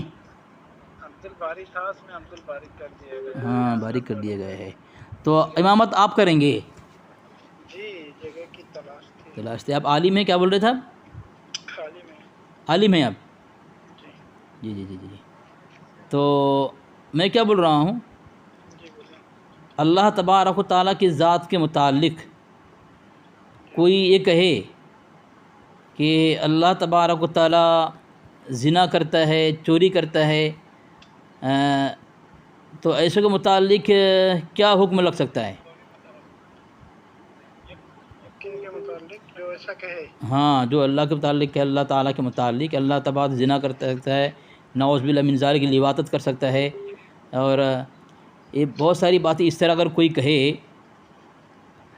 عبد الباری تھا، اس میں عبد البارک کر دیا گیا. ہاں، بارک کر دیا گیا ہے. تو امامت آپ کریں گے؟ جی، جگہ کی تلاش تھی. تلاش تھے. آپ عالم ہیں، کیا بول رہے تھے آپ؟ خالی میں عالم ہیں آپ؟ جی جی جی جی تو میں کیا بول رہا ہوں، اللہ تبارک و تعالیٰ کی ذات کے متعلق کوئی یہ کہے کہ اللہ تبارک و تعالیٰ زنا کرتا ہے، چوری کرتا ہے، تو ایسے کے متعلق کیا حکم لگ سکتا ہے؟ کن کے متعلق جو ایسا کہے؟ ہاں، جو اللہ کے متعلق ہے، اللہ تعالیٰ کے متعلق اللہ تبارک زنا کرتا ہے، نعوذ باللہ من ذالک کی لواطت کر سکتا ہے، اور یہ بہت ساری باتیں اس طرح اگر کوئی کہے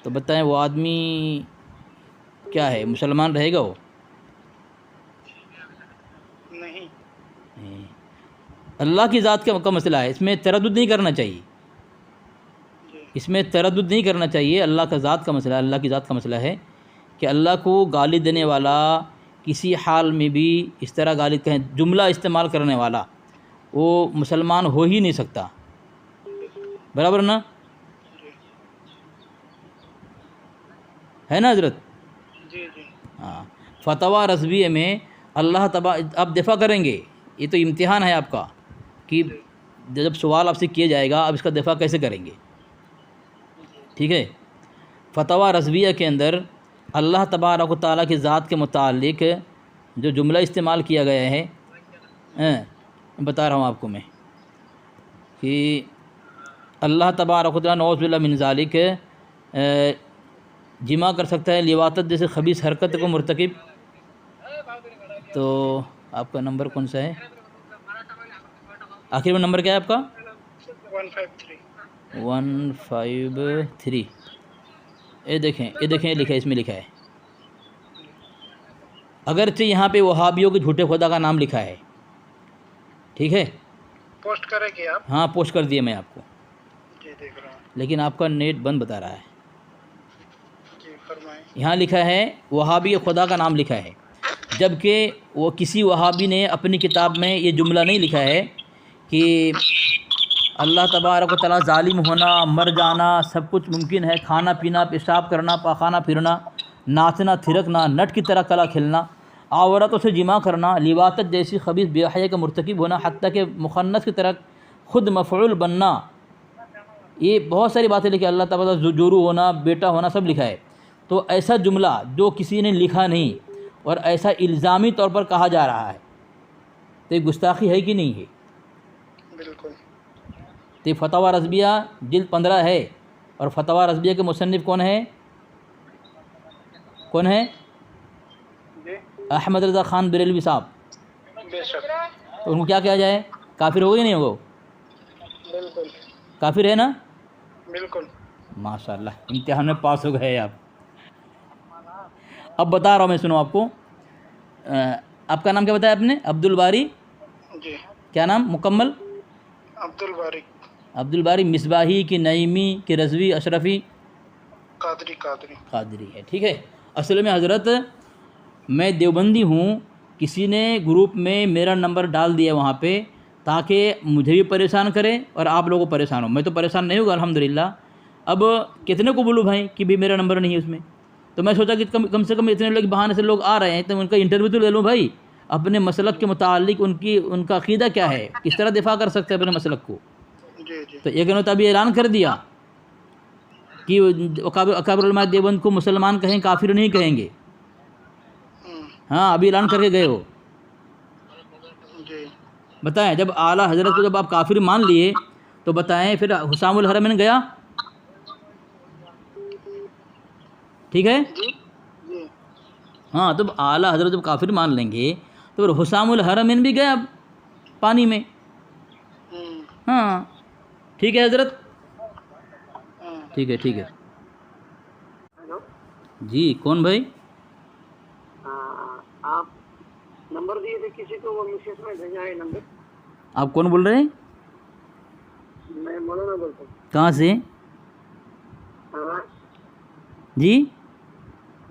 تو بتائیں وہ آدمی کیا ہے، مسلمان رہے گا وہ؟ نہیں، اللہ کی ذات کا مسئلہ ہے، اس میں تردد نہیں کرنا چاہیے، اس میں تردد نہیں کرنا چاہیے۔ اللہ کا ذات کا مسئلہ، اللہ کی ذات کا مسئلہ ہے کہ اللہ کو گالی دینے والا کسی حال میں بھی اس طرح گالی کہیں، جملہ استعمال کرنے والا وہ مسلمان ہو ہی نہیں سکتا، برابر نا؟ ہے نا حضرت؟ جی جی ہاں، فتویٰ رضویہ میں اللہ آپ دفاع کریں گے، یہ تو امتحان ہے آپ کا کہ جب سوال آپ سے کیا جائے گا آپ اس کا دفاع کیسے کریں گے، ٹھیک ہے؟ فتویٰ رضویہ کے اندر اللہ تبارک و تعالیٰ کی ذات کے متعلق جو جملہ استعمال کیا گیا ہے، بتا رہا ہوں آپ کو میں کہ اللہ تبارک و تعالیٰ نعوذ باللہ من ذالک جمع کر سکتا ہے، لواطت جیسے خبیث حرکت کو مرتکب۔ تو آپ کا نمبر کون سا ہے؟ آخر میں نمبر کیا ہے آپ کا؟ 153 153۔ یہ دیکھیں یہ لکھا ہے، اس میں لکھا ہے، اگرچہ یہاں پہ وہابیوں کے جھوٹے خدا کا نام لکھا ہے، ٹھیک ہے؟ پوسٹ کریں گے آپ؟ ہاں پوسٹ کر دیا میں آپ کو، جی دیکھ رہا ہوں، لیکن آپ کا نیٹ بند بتا رہا ہے۔ جی فرمائیں۔ یہاں لکھا ہے وہابی خدا کا نام لکھا ہے، جبکہ وہ کسی وہابی نے اپنی کتاب میں یہ جملہ نہیں لکھا ہے کہ اللہ تبارک و تعالیٰ ظالم ہونا، مر جانا سب کچھ ممکن ہے، کھانا پینا، پیشاب کرنا، پاخانہ پھرنا، ناچنا تھرکنا، نٹ کی طرح کلا کھیلنا، عورتوں سے جمع کرنا، لواطت جیسی خبیث بے حیائی کا مرتکب ہونا، حتیٰ کہ مخنث کی طرح خود مفعول بننا، یہ بہت ساری باتیں لکھی، اللہ تعالیٰ جورو ہونا، بیٹا ہونا، سب لکھا ہے۔ تو ایسا جملہ جو کسی نے لکھا نہیں اور ایسا الزامی طور پر کہا جا رہا ہے تو یہ گستاخی ہے کہ نہیں ہے؟ بالکل۔ تو یہ فتویٰ رضویہ جلد 15 ہے، اور فتویٰ رضویہ کے مصنف کون ہے؟ کون ہے؟ جی احمد رضا خان بریلوی صاحب۔ بے شک، تو ان کو کیا کہا جائے؟ کافر ہوگا یا نہیں ہوگا؟ بالکل کافر ہے نا؟ بالکل۔ ماشاء اللہ، امتحان میں پاس ہو گئے آپ۔ اب بتا رہا ہوں میں، سنو آپ کو، آپ کا نام کیا بتایا آپ نے؟ عبد الباری؟ جی کیا نام مکمل؟ عبد الباری عبد الباری مصباحی کی نعیمی کی رضوی اشرفی قادری ہے، ٹھیک ہے؟ اصل میں حضرت میں دیوبندی ہوں، کسی نے گروپ میں میرا نمبر ڈال دیا وہاں پہ تاکہ مجھے بھی پریشان کرے اور آپ لوگوں کو پریشان ہو۔ میں تو پریشان نہیں ہوگا الحمدللہ۔ اب کتنے کو بولوں بھائی کہ بھی میرا نمبر نہیں ہے اس میں؟ تو میں سوچا کہ کم سے کم اتنے لوگ بہانے سے لوگ آ رہے ہیں تو ان کا انٹرویو تو لے لوں بھائی، اپنے مسلک کے متعلق ان کا عقیدہ کیا ہے، کس طرح دفاع کر سکتے ہیں اپنے مسلک کو۔ تو ایک نے تو ابھی اعلان کر دیا کہ اکابر علماء دیوبند کو مسلمان کہیں، کافر نہیں کہیں گے۔ ہاں ابھی اعلان کر کے گئے ہو۔ بتائیں جب اعلیٰ حضرت کو جب آپ کافر مان لیے تو بتائیں پھر حسام الحرمین گیا، ٹھیک ہے؟ ہاں تو اعلیٰ حضرت جب کافر مان لیں گے تو پھر حسام الحرمین بھی گیا پانی میں۔ ہاں ٹھیک ہے حضرت، ٹھیک ہے ٹھیک ہے۔ ہیلو، جی کون بھائی؟ آپ نمبر دیے تھے کسی کو، وہ میسج میں بھیجا ہے نمبر۔ آپ کون بول رہے ہیں؟ میں مولانا بولتا ہوں۔ کہاں سے؟ ہاں، جی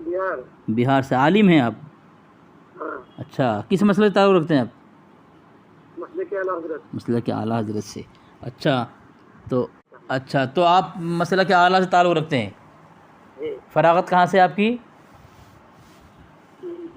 بہار۔ بہار سے۔ عالم ہیں آپ؟ ہاں، اچھا، کس مسئلے سے تعلق رکھتے ہیں آپ؟ مسئلے کے اعلیٰ حضرت۔ مسئلہ کے اعلیٰ حضرت سے، اچھا تو آپ مسئلہ کے اعلیٰ سے تعلق رکھتے ہیں۔ جی، فراغت کہاں سے آپ کی؟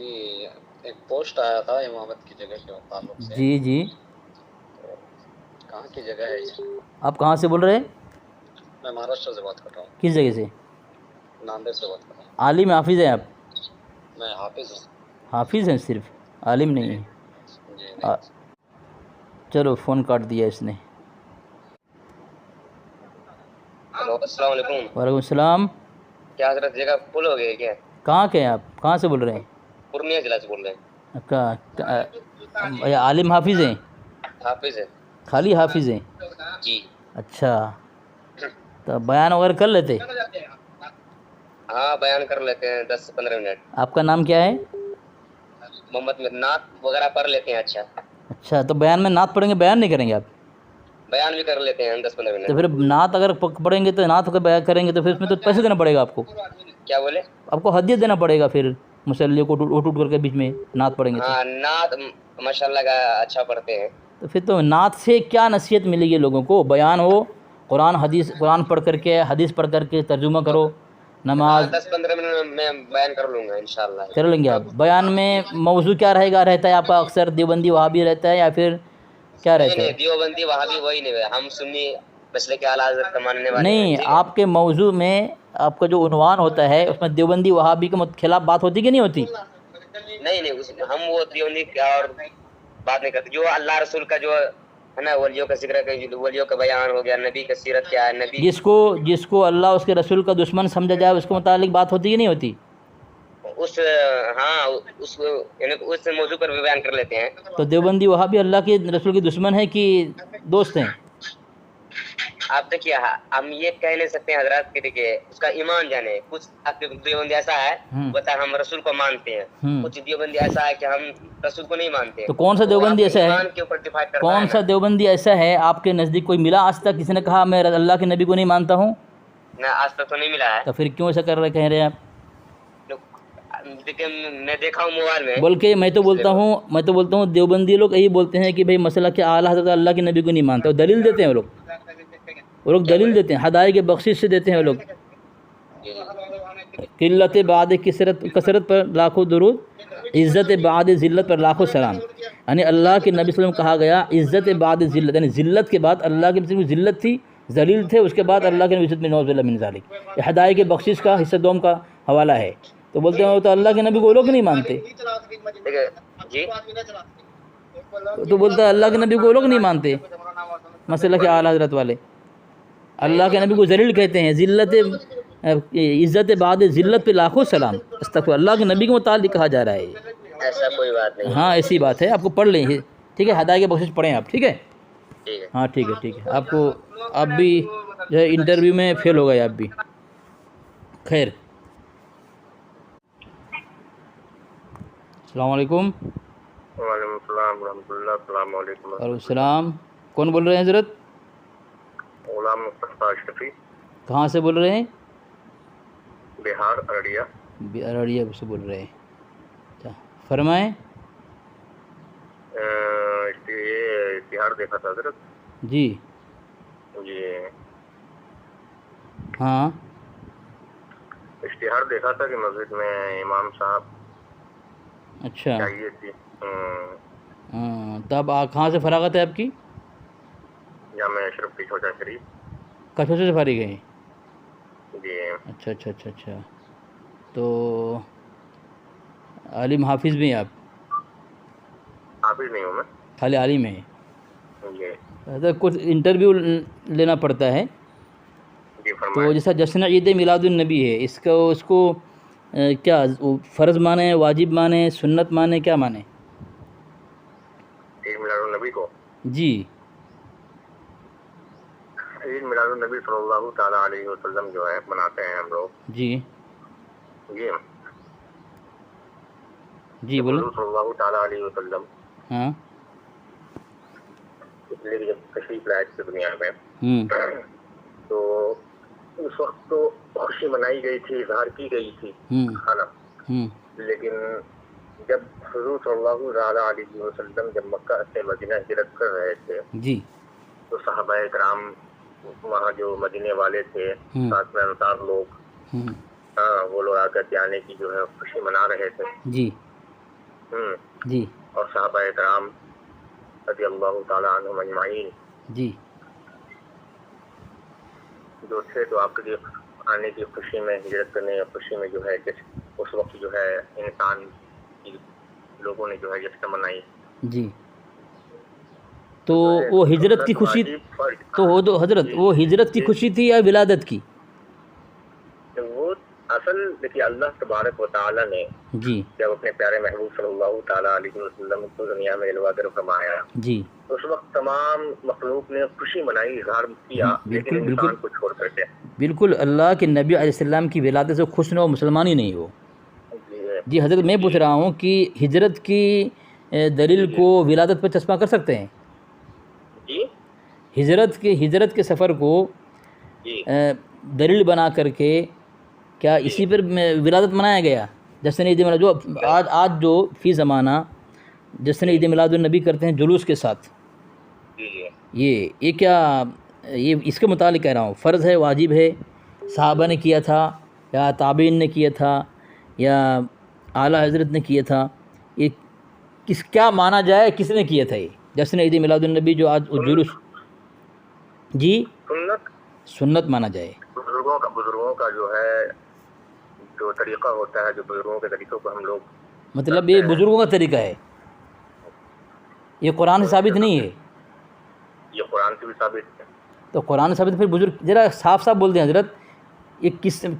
جی ایک پوسٹ آیا تھا امامت کی جگہ کے تعلق سے. جی جی. کہاں کی جگہ ہے یہ؟ آپ کہاں سے بول رہے ہیں؟ میں مہاراشٹر سے بات کر رہا ہوں. کس جگہ سے؟ ناندیڑ سے بات کر رہا ہوں. عالم حافظ ہیں آپ؟ میں حافظ ہوں. حافظ ہیں صرف، عالم نہیں ہیں. جی نہیں. چلو فون کاٹ دیا اس نے. ہلو السلام علیکم. وعلیکم السلام. کیا حضرت جگہ فل ہو گئی کیا؟ کہاں کے ہیں آپ؟ کہاں سے بول رہے ہیں؟ پورنیہ ضلع سے بول رہے ہیں. عالم حافظ ہیں؟ حافظ ہے. خالی حافظ ہیں؟ جی. اچھا، تو بیان وغیرہ کر لیتے؟ ہاں بیان کر لیتے ہیں 10 سے 15 منٹ. آپ کا نام کیا ہے؟ محمد نعت وغیرہ پڑھ لیتے ہیں. اچھا اچھا، تو بیان میں نعت پڑھیں گے، بیان نہیں کریں گے آپ؟ بیان بھی کر لیتے ہیں 10-15 منٹ. تو پھر نعت اگر پڑھیں گے تو نعت کو بیان کریں گے تو پھر اس میں تو پیسے دینا پڑے گا آپ کو. کیا بولے؟ آپ کو ہدیہ دینا پڑے گا پھر مسلح کو اٹھ اٹھ کر کے بیچ میں نعت پڑھیں گے تو. ہاں نعت ماشاء اللہ کا اچھا پڑھتے ہیں. تو پھر تو نعت سے کیا نصیحت ملے گی لوگوں کو؟ بیان ہو، قرآن حدیث، قرآن پڑھ کر کے حدیث پڑھ کر کے ترجمہ کرو، نماز. 10-15 منٹ میں بیان کر لوں گا انشاءاللہ. کر لیں گے آپ؟ بیان میں موضوع کیا رہتا ہے آپ کا؟ اکثر دیوبندی وہابی رہتا ہے یا پھر کیا رہتا ہے؟ نہیں دیوبندی وہابی وہی نہیں ہے، ہم سنی مسلک اعلیٰ حضرت کا ماننے والے ہیں. نہیں، آپ کے موضوع میں آپ کا جو عنوان ہوتا ہے اس میں دیوبندی وہابی کے خلاف بات ہوتی کہ نہیں ہوتی؟ نہیں ہم وہ دیوبندی اور بات نہیں کرتے. جو اللہ رسول کا جو ہے نا ولیوں کا ذکر ہے، ولیوں کا بیان ہو گیا، نبی کا سیرت کیا ہے، نبی جس کو اللہ اس کے رسول کا دشمن سمجھا جائے اس کے متعلق بات ہوتی کہ نہیں ہوتی؟ اس موضوع پر بھی بیان کر لیتے ہیں. تو دیوبندی وہابی اللہ کے رسول کے دشمن ہیں کہ دوست ہیں؟ آپ دیکھیے ہم یہ کہہ نہیں سکتے ہیں حضرات کہ دیکھیے اس کا ایمان جانے. کچھ دیوبندی ایسا ہے بتا ہم رسول کو مانتے ہیں، کچھ دیوبندی ایسا ہے کہ ہم رسول کو نہیں مانتے. تو کون سا دیوبندی ایسا ہے؟ ایمان کے اوپر ڈیفائن کرتا ہے. کون سا دیوبندی ایسا ہے آپ کے نزدیک؟ کوئی ملا آج تک کسی نے کہا میں اللہ کے نبی کو نہیں مانتا ہوں؟ نہ آج تک تو نہیں ملا ہے. تو پھر کیوں ایسا کہہ رہے ہیں آپ؟ میں دیکھا ہوں موبائل میں. بلکہ میں تو بولتا ہوں دیوبندی لوگ یہی بولتے ہیں کہ بھئی مسئلہ کہ اعلیٰ حضرت اللہ کے نبی کو نہیں مانتے. وہ دلیل دیتے ہیں وہ لوگ دلیل دیتے ہیں، ہدایت کے بخشش سے دیتے ہیں وہ لوگ. قلت بعد کثرت پر لاکھوں درود، عزت بعد ذلت پر لاکھوں سلام. یعنی اللہ کے نبی صلی اللہ علیہ وسلم کہا گیا عزت بعد ذلت، یعنی ذلت کے بعد اللہ کے نبی ذلت تھی، ذلیل تھے، اس کے بعد اللہ کے نبی عزت میں نعوذ باللہ من ذالک. یہ ہدایت کے بخشش کا حصہ دوم کا حوالہ ہے. تو بولتے ہیں تو اللہ کے نبی کو وہ لوگ نہیں مانتے. تو بولتا ہے اللہ کے نبی کو وہ لوگ نہیں مانتے، مسئلہ کہ اعلیٰ حضرت والے اللہ کے نبی کو ذلیل کہتے ہیں. ذلت عزت بعد ذلت پہ لاکھوں سلام. استغفر اللہ کے نبی کے متعلق کہا جا رہا ہے. ایسا کوئی بات نہیں. ہاں ایسی بات ہے، آپ کو پڑھ لیں. ٹھیک ہے، ہدایت کے بخشش پڑھیں آپ. ٹھیک ہے ہاں ٹھیک ہے. آپ بھی جو ہے انٹرویو میں فیل ہو گئے آپ بھی. خیر، السلام علیکم. وعلیکم السلام ورحمۃ اللہ. السلام علیکم. وعلیکم السلام. کون بول رہے ہیں حضرت؟ غلام مصطفیٰ اشرفی. کہاں سے بول رہے ہیں؟ بہار ارڑیا. ارڑیا سے بول رہے ہیں. اچھا فرمائیں. یہ اشتہار دیکھا تھا حضرت. جی ہاں اشتہار دیکھا تھا کہ مسجد میں امام صاحب اچھا چاہیے تھی. تب کہاں سے فراغت ہے آپ کی؟ جامعہ اشرف کی چھوٹا شریف. کچھوچے سے فارغ ہیں؟ جی اچھا. تو عالم حافظ بھی ہیں آپ؟ حافظ نہیں ہوں میں، خالی عالم ہیں. جی کچھ انٹرویو لینا پڑتا ہے. تو جیسا جشن عید میلاد النبی ہے، اس کو کیا فرض مانے، واجب مانے، سنت مانے، کیا مانے؟ عید میلاد النبی کو جی عید میلاد النبی صلی اللہ تعالیٰ علیہ وسلم جو ہے مناتے ہیں ہم لوگ. جی بولو. صلی اللہ تعالیٰ علیہ وسلم ہاں اس لیے جب تشریف لائے تھے دنیا میں تو اس وقت تو خوشی منائی گئی تھی، اظہار کی گئی تھی کھانا. لیکن جب حضور صلی اللہ تعالیٰ علیہ وسلم جب مکہ سے مدینہ ہجرت کر رہے تھے تو صحابہ کرام وہاں جو مدینے والے تھے، ساتھ میں انصار لوگ، وہ لوگ آ کر کے آنے کی جو ہے خوشی منا رہے تھے. جی اور صحابہ کرام رضی اللہ تعالیٰ عنہم اجمعین جی جو تھے، تو آپ کے آنے کی خوشی میں، ہجرت کرنے کی خوشی میں جو ہے اس وقت جو ہے انسان لوگوں نے جو ہے جشن منائی. جی تو وہ ہجرت کی خوشی، تو وہ تو حضرت وہ ہجرت کی خوشی تھی یا ولادت کی؟ وہ اصل دیکھیے اللہ تبارک و تعالیٰ نے جی جب اپنے پیارے محبوب صلی اللہ تعالیٰ علیہ وسلم کو دنیا میں جلوہ گر فرمایا، جی اس وقت تمام مخلوق نے خوشی منائی، اظہار کیا، لیکن بالکل انسان کو چھوڑ کر کے. بالکل اللہ کے نبی علیہ السلام کی ولادت سے خوش نہ ہو مسلمان ہی نہیں ہو. جی حضرت میں پوچھ رہا ہوں کہ ہجرت کی دلیل کو ولادت پر چسپاں کر سکتے ہیں؟ جی ہجرت کے سفر کو دلیل بنا کر کے کیا اسی پر ولادت منایا گیا؟ جشن عید میلاد جو آج جو فی زمانہ جشن عید میلاد النبی کرتے ہیں جلوس کے ساتھ، یہ کیا یہ اس کے متعلق کہہ رہا ہوں، فرض ہے، واجب ہے، صحابہ نے کیا تھا یا تابعین نے کیا تھا یا اعلیٰ حضرت نے کیا تھا؟ یہ کیا مانا جائے، کس نے کیا تھا یہ جشن عید میلاد النبی جو آج جلوس؟ جی سنت مانا جائے. بزرگوں کا جو ہے جو طریقہ ہوتا ہے، جو بزرگوں کے طریقوں کو ہم لوگ مطلب یہ بزرگوں کا طریقہ ہے، یہ قرآن سے ثابت نہیں ہے. یہ قرآن سے بھی ثابت ہے. تو قرآن سے ثابت، پھر بزرگ ذرا صاف بول دیں حضرت، یہ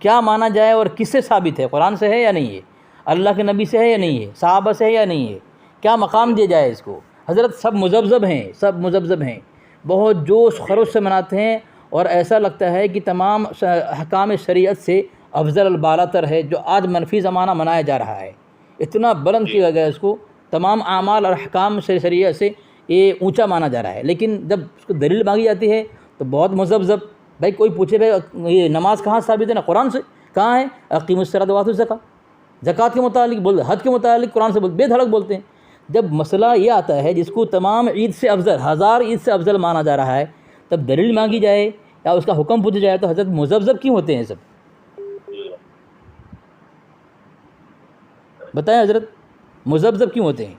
کیا مانا جائے اور کس سے ثابت ہے؟ قرآن سے ہے یا نہیں ہے؟ اللہ کے نبی سے ہے یا نہیں ہے؟ صحابہ سے ہے یا نہیں ہے؟ کیا مقام دیا جائے اس کو؟ حضرت سب مذبذب ہیں، بہت جوش خروش سے مناتے ہیں، اور ایسا لگتا ہے کہ تمام احکام شریعت سے افضل البالا تر ہے جو آج منفی زمانہ منایا جا رہا ہے. اتنا بلند کیا گیا اس کو، تمام اعمال اور احکام شریعت سے یہ اونچا مانا جا رہا ہے، لیکن جب اس کو دلیل مانگی جاتی ہے تو بہت مذبذب. بھائی کوئی پوچھے بھائی یہ نماز کہاں ثابت ہے؟ نا قرآن سے. کہاں ہے؟ اقیموا الصلاۃ وآتوا الزکاۃ، زکوٰۃ کے متعلق بول، حج کے متعلق قرآن سے بے دھڑک بولتے ہیں. جب مسئلہ یہ آتا ہے جس کو تمام عید سے افضل، ہزار عید سے افضل مانا جا رہا ہے، تب دلیل مانگی جائے یا اس کا حکم پوچھا جائے تو حضرت مذبذب کیوں ہوتے ہیں سب؟ بتائیں حضرت، مذبذب کیوں ہوتے ہیں؟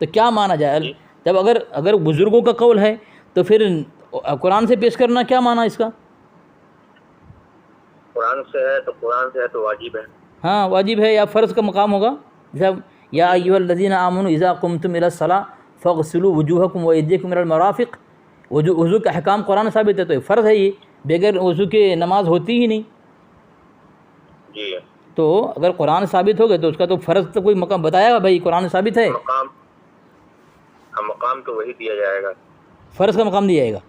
تو کیا مانا جائے؟ جب اگر بزرگوں کا قول ہے تو پھر قرآن سے پیش کرنا کیا مانا اس کا؟ قرآن سے ہے تو واجب ہے. ہاں واجب ہے یا فرض کا مقام ہوگا. جب یا ایھا الذین آمنوا اذا قمتم الی الصلاۃ فاغسلوا وجوہکم وایدیکم الی المرافق. وضو کا احکام قرآن ثابت ہے تو فرض ہے، یہ بغیر وضو کے نماز ہوتی ہی نہیں. جی تو اگر قرآن ثابت ہو گئے تو اس کا تو فرض تو کوئی مقام بتایا گا بھائی قرآن ثابت ہے. مقام تو وہی دیا جائے گا، فرض کا مقام دیا جائے گا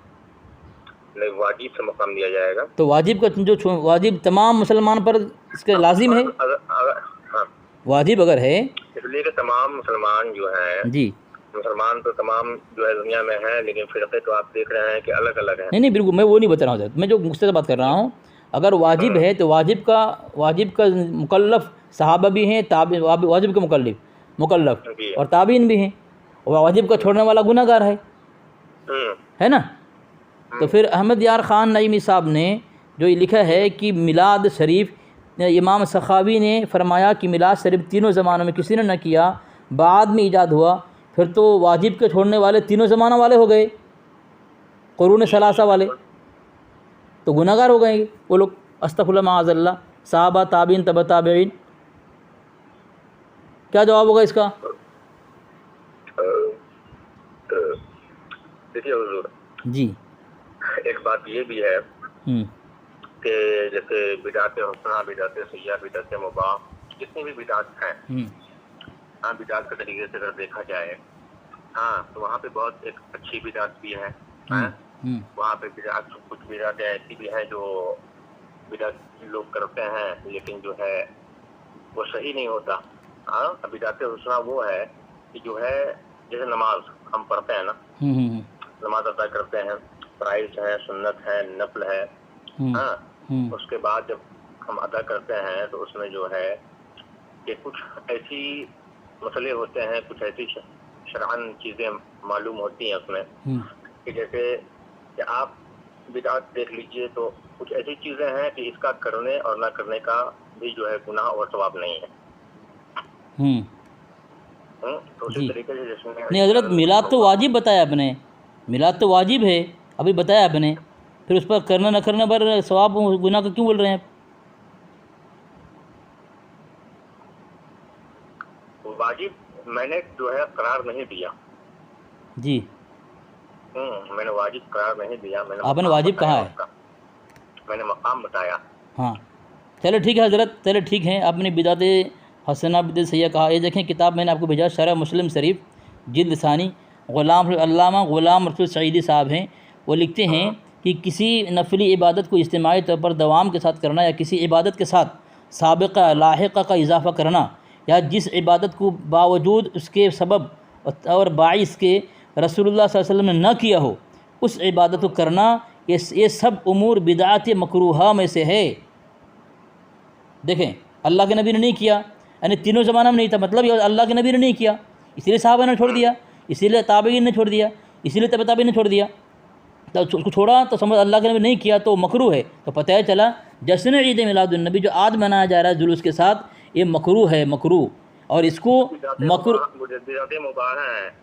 نہیں، واجب سے مقام دیا جائے گا. تو واجب کا جو واجب تمام مسلمان پر اس کا لازم ہے. واجب اگر ہے اس لیے کہ تمام مسلمان جو ہیں، جی مسلمان تو تمام جو ہے دنیا میں ہیں، لیکن فرقے تو آپ دیکھ رہے ہیں کہ الگ الگ ہیں. نہیں بالکل میں وہ نہیں بتا رہا ہوں، میں جو مختصر بات کر رہا ہوں، اگر واجب ہے تو واجب کا مکلف صحابہ بھی ہیں، واجب کے مکلف اور تابعین بھی ہیں، اور واجب کا چھوڑنے والا گناہ گار ہے نا. تو پھر احمد یار خان نعیمی صاحب نے جو یہ لکھا ہے کہ میلاد شریف، امام سخاوی نے فرمایا کہ میلاد شریف تینوں زمانوں میں کسی نے نہ کیا، بعد میں ایجاد ہوا، پھر تو واجب کے چھوڑنے والے تینوں زمانہ والے ہو گئے، قرون ثلاثہ والے، تو گناہ گار ہو گئے وہ لوگ. استغفر اللہ معاذ اللہ. صحابہ، تابعین، تبع تابعین، کیا جواب ہوگا اس کا؟ دیکھیے حضور جی ایک بات یہ بھی ہے کہ جیسے بدعت حسنہ، بدعت سیئہ، بدعت مباح، جتنی بھی بدعت ہیں، ہاں بدعت کے طریقے سے اگر دیکھا جائے، ہاں تو وہاں پہ بہت ایک اچھی بدعت بھی ہے. وہاں پہ بدعت، کچھ بدعتیں ایسی بھی ہیں جو بدعت لوگ کرتے ہیں لیکن جو ہے وہ صحیح نہیں ہوتا. ہاں بدعت حسنہ وہ ہے کہ جو ہے جیسے نماز ہم پڑھتے ہیں نا، نماز ادا کرتے ہیں، فرائض ہے، سنت ہے، نفل ہے، ہاں اس کے بعد جب ہم ادا کرتے ہیں تو اس میں جو ہے کہ کچھ ایسی مسئلے ہوتے ہیں، کچھ ایسی شرعن چیزیں معلوم ہوتی ہیں اس میں، کہ جیسے کہ آپ بدعت دیکھ لیجئے تو کچھ ایسی چیزیں ہیں کہ اس کا کرنے اور نہ کرنے کا بھی جو ہے گناہ اور ثواب نہیں ہے. تو اسی طریقے سے جس میں نہیں حضرت میلاد تو واجب بتایا آپ نے، میلاد تو واجب ہے ابھی بتایا آپ نے، پھر اس پر کرنا نہ کرنے پر ثواب گناہ کا کیوں بول رہے ہیں آپ؟ واجب میں نے جو ہے قرار نہیں دیا، جی میں نے واجب قرار نہیں دیا، میں نے آپ نے واجب کہا ہے، میں نے مقام بتایا۔ ہاں چلو ٹھیک ہے حضرت، چلو ٹھیک ہے، آپ نے بدعت حسنہ بدعت سیئہ کہا۔ یہ دیکھیں کتاب میں نے آپ کو بھیجا شرح مسلم شریف جلد ثانی، علامہ غلام رسول سعیدی صاحب ہیں، وہ لکھتے ہیں کہ کسی نفلی عبادت کو اجتماعی طور پر دوام کے ساتھ کرنا، یا کسی عبادت کے ساتھ سابقہ لاحقہ کا اضافہ کرنا، یا جس عبادت کو باوجود اس کے سبب اور باعث کے رسول اللہ صلی اللہ علیہ وسلم نے نہ کیا ہو اس عبادت کو کرنا، یہ سب امور بدعات مکروہہ میں سے ہے۔ دیکھیں اللہ کے نبی نے نہیں کیا، یعنی تینوں زمانہ میں نہیں تھا، مطلب یہ اللہ کے نبی نے نہیں کیا، اسی لیے صحابہ نے چھوڑ دیا، اسی لیے تابعین نے چھوڑ دیا، اسی لیے تابعین نے چھوڑ دیا، تو اس کو چھوڑا تو سمجھ اللہ کے نبی نہیں کیا تو مکروہ ہے۔ تو پتہ ہے چلا جشن عید میلاد النبی جو آج منایا جا رہا ہے جلوس کے ساتھ، یہ مکروہ ہے، مکروہ، اور اس کو مکروہ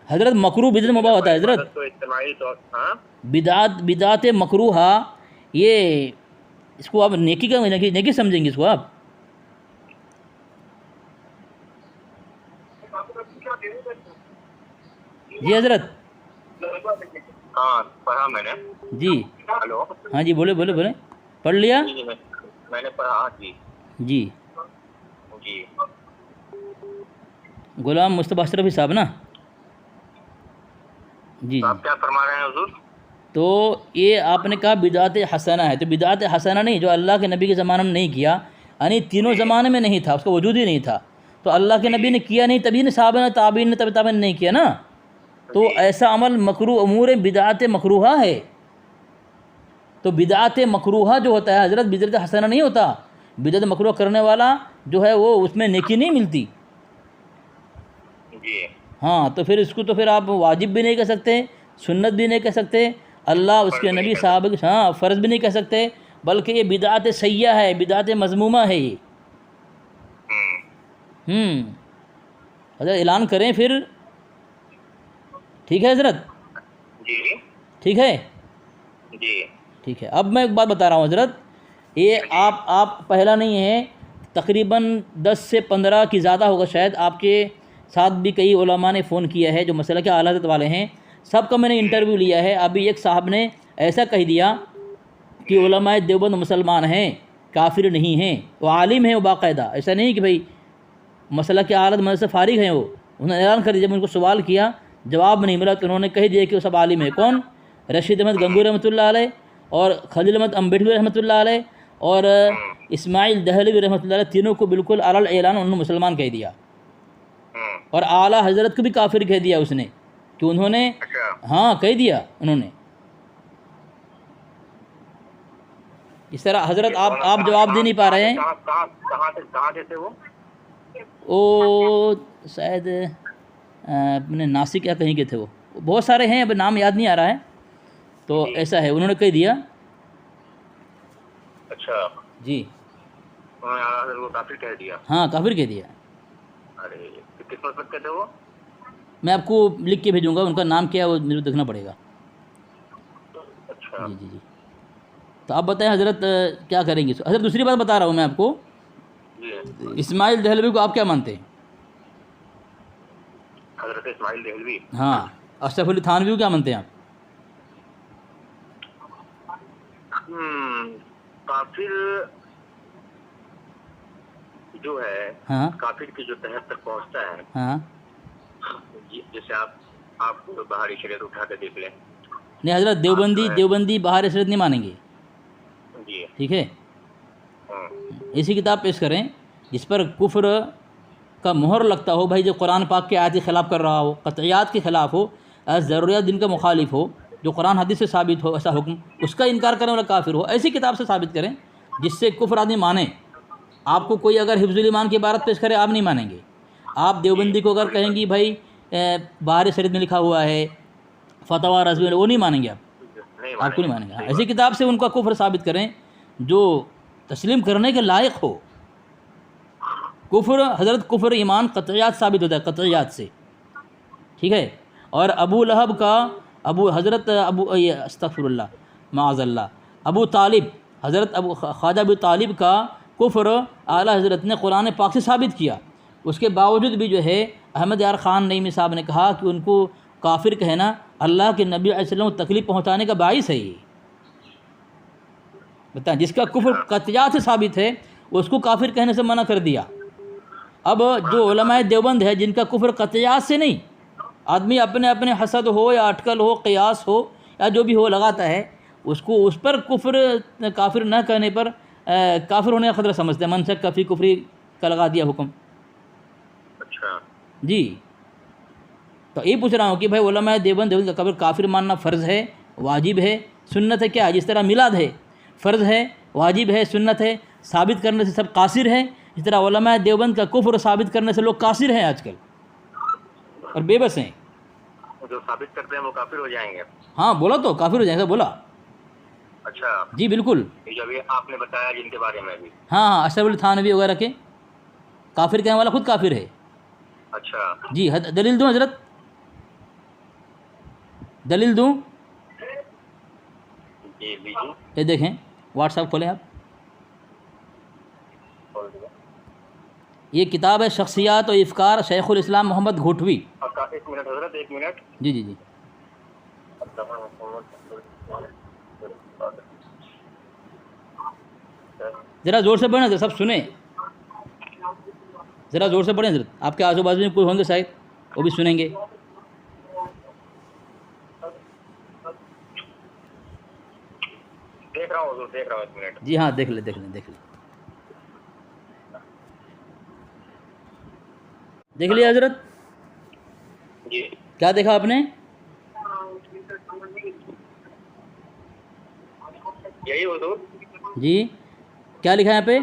حضرت مکروہ بدعت مباح ہوتا ہے حضرت، بدعت مکروہ، یہ اس کو آپ نیکی کا نیکی سمجھیں گے اس کو آپ؟ جی حضرت ہاں پڑھا میں نے جی، ہلو ہاں جی بولے پڑھ لیا میں نے پڑھا جی جی، جی غلام مصطفیٰ اشرفی صاحب نا، جی آپ کیا فرما رہے ہیں حضور؟ تو یہ آپ نے کہا بدعت حسنہ ہے، تو بدعت حسنہ نہیں جو اللہ کے نبی کے زمانے میں نہیں کیا، یعنی تینوں زمانے میں نہیں تھا، اس کا وجود ہی نہیں تھا، تو اللہ کے نبی نے کیا نہیں تبھی صحابہ نے تابعین نے تابعین نہیں کیا نا، تو ایسا عمل مکروہ امور بدعت مکروہہ ہے۔ تو بدعت مکروہہ جو ہوتا ہے حضرت بدعت حسنہ نہیں ہوتا، بدعت مکروہ کرنے والا جو ہے وہ اس میں نیکی نہیں ملتی۔ ہاں تو پھر اس کو تو پھر آپ واجب بھی نہیں کہہ سکتے، سنت بھی نہیں کہہ سکتے، اللہ اس کے نبی صحابہ کے ہاں فرض بھی نہیں کہہ سکتے، بلکہ یہ بدعت سیئہ ہے، بدعت مذمومہ ہے یہ۔ حضرت اعلان کریں پھر، ٹھیک ہے حضرت؟ جی ٹھیک ہے جی ٹھیک ہے۔ اب میں ایک بات بتا رہا ہوں حضرت، یہ آپ پہلا نہیں ہے، تقریباً 10 سے 15 کی زیادہ ہوگا شاید، آپ کے ساتھ بھی کئی علماء نے فون کیا ہے جو مسئلہ کے اعلیٰ حضرت والے ہیں، سب کا میں نے انٹرویو لیا ہے۔ ابھی ایک صاحب نے ایسا کہہ دیا کہ علماء دیوبند مسلمان ہیں، کافر نہیں ہیں، وہ عالم ہیں، وہ باقاعدہ، ایسا نہیں کہ بھائی مسئلہ کے اعلیٰ حضرت سے فارغ ہیں، وہ انہوں نے اعلان کر دیا، جب ان کو سوال کیا جواب نہیں ملا تو انہوں نے کہہ دیا کہ وہ سب عالم ہیں۔ کون؟ رشید احمد گنگوئی رحمۃ اللہ علیہ، اور خلیل احمد امبیڈکر رحمۃ اللہ علیہ، اور اسماعیل دہلوی رحمۃ اللہ علیہ، تینوں کو بالکل اعلیٰ اعلان انہوں نے مسلمان کہہ دیا، اور اعلیٰ حضرت کو بھی کافر کہہ دیا اس نے، کہ انہوں نے ہاں کہہ دیا انہوں نے۔ اس طرح حضرت آپ جواب دے نہیں پا رہے ہیں۔ کہاں سے تھے وہ؟ وہ شاید اپنے ناسک یا کہیں کے تھے، وہ بہت سارے ہیں، اب نام یاد نہیں آ رہا ہے، تو ایسا ہے انہوں نے کہہ دیا۔ اچھا جی وہ کافر کہہ دیا؟ ہاں کافر کہہ دیا۔ ارے کس مذہب کے تھے وہ؟ میں آپ کو لکھ کے بھیجوں گا، ان کا نام کیا ہے وہ مجھے دیکھنا پڑے گا۔ اچھا جی جی جی، تو آپ بتائیں حضرت کیا کریں گے؟ حضرت دوسری بات بتا رہا ہوں میں آپ کو، اسماعیل دہلوی کو آپ کیا مانتے ہیں؟ حضرت اسماعیل دہلوی؟ ہاں اشرف علی تھانوی کو کیا مانتے ہیں آپ؟ کافر جو ہے، ہاں کافر کی جو تحت تک پہنچتا ہے، ہاں جیسے آپ بہاری شریعت اٹھا کے دیکھ لیں۔ نہیں حضرت دیوبندی بہار شریعت نہیں مانیں گے، جی ٹھیک ہے؟ ایسی کتاب پیش کریں جس پر کفر کا مہر لگتا ہو، بھائی جو قرآن پاک کے آیات کے خلاف کر رہا ہو، قطعیات کے خلاف ہو، ضروریات دین کا مخالف ہو، جو قرآن حدیث سے ثابت ہو ایسا حکم، اس کا انکار کرنے والا کافر ہو، ایسی کتاب سے ثابت کریں جس سے کفر آدمی مانے۔ آپ کو کوئی اگر حفظ الایمان کی عبارت پیش کرے آپ نہیں مانیں گے، آپ دیوبندی کو اگر کہیں گی بھائی بہار شریعت میں لکھا ہوا ہے، فتویٰ رضوی، وہ نہیں مانیں گے، آپ کو نہیں مانیں گے۔ ایسی کتاب سے ان کا کفر ثابت کریں جو تسلیم کرنے کے لائق ہو۔ کفر حضرت کفر ایمان قطعیات ثابت ہوتا ہے، قطعیات سے، ٹھیک ہے. اور ابو لہب کا حضرت استغفر اللہ معاذ اللہ ابو طالب حضرت خواجہ ابو طالب کا کفر اعلیٰ حضرت نے قرآن پاک سے ثابت کیا. اس کے باوجود بھی جو ہے احمد یار خان نعیمی صاحب نے کہا کہ ان کو کافر کہنا اللہ کے نبی علیہ السلام کو تکلیف پہنچانے کا باعث ہے. یہ بتائیں جس کا کفر قطعیات سے ثابت ہے اس کو کافر کہنے سے منع کر دیا. اب جو علماء دیوبند ہے جن کا کفر قطعیات سے نہیں، آدمی اپنے اپنے حسد ہو یا اٹکل ہو قیاس ہو یا جو بھی ہو لگاتا ہے، اس کو اس پر کافر نہ کہنے پر کافر ہونے کا خطرہ سمجھتے ہیں. منسک کفی کفری کا لگا دیا حکم. اچھا جی تو یہ پوچھ رہا ہوں کہ بھائی علماء دیوبند کا قبر کافر ماننا فرض ہے، واجب ہے، سنت ہے کیا؟ جس طرح میلاد ہے فرض ہے، واجب ہے، سنت ہے، ثابت کرنے سے سب قاصر ہیں، اس طرح علماء دیوبند کا کفر ثابت کرنے سے لوگ قاصر ہیں آج کل اور بے بس ہیں. جو ثابت کرتے ہیں وہ کافر ہو جائیں گے؟ ہاں بولا تو کافر ہو جائیں گے بولا. اچھا جی بالکل. جو بھی آپ نے بتایا جن کے بارے میں بھی. ہاں اشرف علی تھانوی وغیرہ کے کافر کہنے والا خود کافر ہے. اچھا جی دلیل دوں حضرت؟ دلیل دوں؟ جی یہ دیکھیں واٹس ایپ کھولیں آپ. یہ کتاب ہے شخصیات و افکار شیخ الاسلام محمد گھوٹوی. ایک منٹ حضرت، ایک منٹ. جی جی جی ذرا زور سے پڑھیں حضرت، سب سنیں، ذرا زور سے پڑھیں حضرت. آپ کے آزو بازو میں کوئی ہوں گے شاید وہ بھی سنیں گے. دیکھ رہا ہوں حضور، دیکھ رہا ہوں، ایک منٹ. جی ہاں دیکھ لیں. دیکھ لیا حضرت؟ جی کیا دیکھا آپ نے؟ یہی حضور. جی کیا لکھا ہے یہاں پہ؟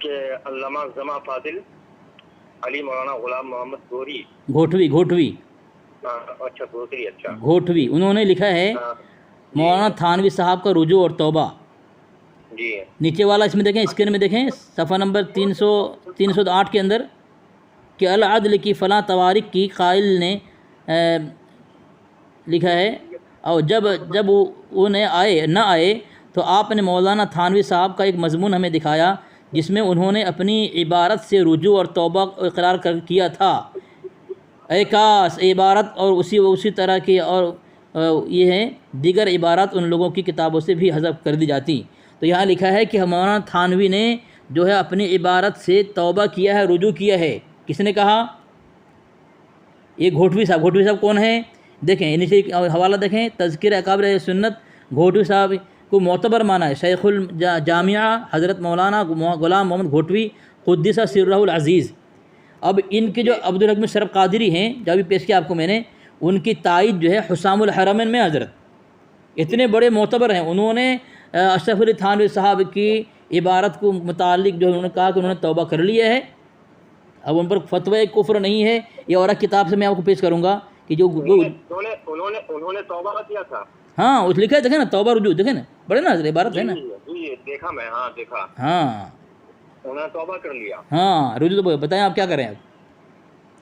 کہ علامہ زما فاضل علی مولانا غلام محمد گھوٹوی. اچھا گھوٹوی. اچھا گھوٹوی انہوں نے لکھا ہے مولانا تھانوی صاحب کا رجوع اور توبہ. جی نیچے والا اس میں دیکھیں، اسکرین میں دیکھیں، صفحہ نمبر 308 کے اندر کہ العدل کی فلاں تواریخ کی قائل نے لکھا ہے اور جب وہ نہ آئے تو آپ نے مولانا تھانوی صاحب کا ایک مضمون ہمیں دکھایا جس میں انہوں نے اپنی عبارت سے رجوع اور توبہ اقرار کیا تھا. اے کاش عبارت اور اسی طرح کی اور یہ ہیں دیگر عبارات ان لوگوں کی کتابوں سے بھی حذف کر دی جاتی. تو یہاں لکھا ہے کہ مولانا تھانوی نے جو ہے اپنی عبارت سے توبہ کیا ہے، رجوع کیا ہے. کس نے کہا؟ یہ گھوٹوی صاحب کون ہیں؟ دیکھیں نیچے حوالہ دیکھیں، تذکرہ اکابر سنت. گھوٹوی صاحب کو معتبر مانا ہے شیخ الجامعہ حضرت مولانا غلام محمد گھوٹوی قدس سرہ العزیز. اب ان کے جو عبدالحکیم شرف قادری ہیں جو ابھی پیش کیا آپ کو میں نے، ان کی تائید جو ہے حسام الحرمین میں حضرت. اتنے بڑے معتبر ہیں. انہوں نے اشرف علی تھانوی صاحب کی عبارت کو متعلق جو انہوں نے کہا کہ انہوں نے توبہ کر لیا ہے. اب ان پر فتوی کفر نہیں ہے. یہ اور ایک کتاب سے میں آپ کو پیش کروں گا کہ جو انہوں نے توبہ کیا تھا. ہاں اس لکھا ہے دیکھیں نا، توبہ رجوع دیکھیں نا، بڑے نا حضرت عبارت ہے نا. جی دیکھا میں، ہاں دیکھا. ہاں انہوں نے توبہ کر لیا. ہاں رجوع. تو بتائیں آپ کیا کریں، اب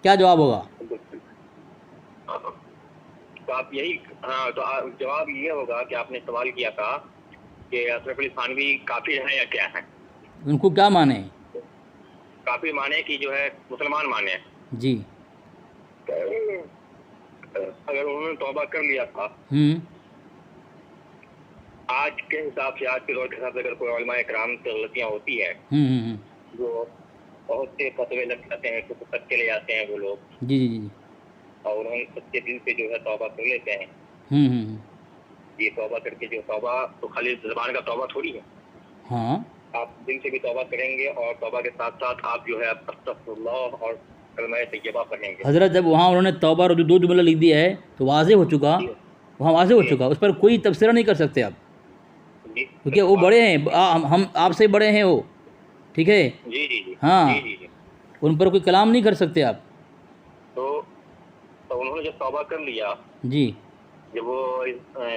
کیا جواب ہوگا؟ تو آپ یہی، ہاں تو جواب یہ ہوگا کہ آپ نے سوال کیا تھا کہ اشرف علی تھانوی کافر ہیں یا کیا ہیں. ان کو کیا مانے؟ کافر مانے کہ جو ہے مسلمان مانے. جی اگر انہوں نے توبہ کر لیا تھا آج کے حساب سے، آج کے دور کے حساب سے، اگر کوئی علماء کرام سے غلطیاں ہوتی ہیں جو بہت سے فتوے لگ جاتے ہیں، کچھ تک چلے جاتے ہیں وہ لوگ. جی جی جی اور انہوں سچے دل سے جو ہے توبہ کر لیتے ہیں. یہ توبہ کر کے جو توبہ تو خالی زبان کا توبہ تھوڑی ہے. ہاں آپ دل سے بھی توبہ کریں گے اور توبہ کے ساتھ ساتھ آپ جو ہے استغفر اللہ اور کلمہ طیبہ پڑھیں گے. حضرت جب وہاں انہوں نے توبہ رجوع دو جملہ لکھ دیا ہے تو واضح ہو چکا، وہاں واضح ہو چکا، اس پر کوئی تبصرہ نہیں کر سکتے آپ، کیونکہ وہ بڑے ہیں، ہم آپ سے بڑے ہیں وہ، ٹھیک ہے. جی جی جی ہاں جی جی جی. ان پر کوئی کلام نہیں کر سکتے آپ. تو انہوں نے جب توبہ کر لیا، جی جب وہ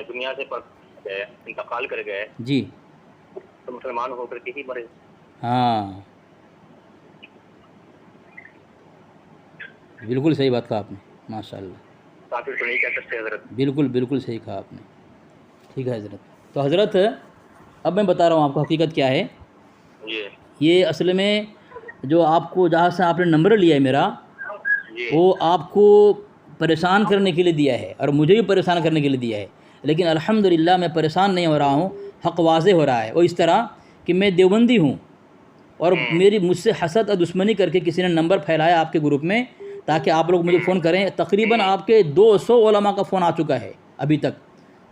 دنیا سے انتقال کر گئے، جی تو مسلمان ہو کر کے ہی مرے. ہاں بالکل صحیح بات کہا آپ نے، ماشاء اللہ، کافر تو نہیں کہہ سکتے حضرت۔ بالکل بالکل صحیح کہا آپ نے، ٹھیک ہے حضرت۔ تو حضرت اب میں بتا رہا ہوں آپ کو حقیقت کیا ہے۔ جی یہ اصل میں جو آپ کو جہاں سے آپ نے نمبر لیا ہے میرا، جی وہ آپ کو پریشان کرنے کے لیے دیا ہے اور مجھے بھی پریشان کرنے کے لیے دیا ہے، لیکن الحمدللہ میں پریشان نہیں ہو رہا ہوں، حق واضح ہو رہا ہے۔ وہ اس طرح کہ میں دیوبندی ہوں اور مجھ سے حسد اور دشمنی کر کے کسی نے نمبر پھیلایا آپ کے گروپ میں تاکہ آپ لوگ مجھے فون کریں۔ تقریباً آپ کے 200 علماء کا فون آ چکا ہے ابھی تک،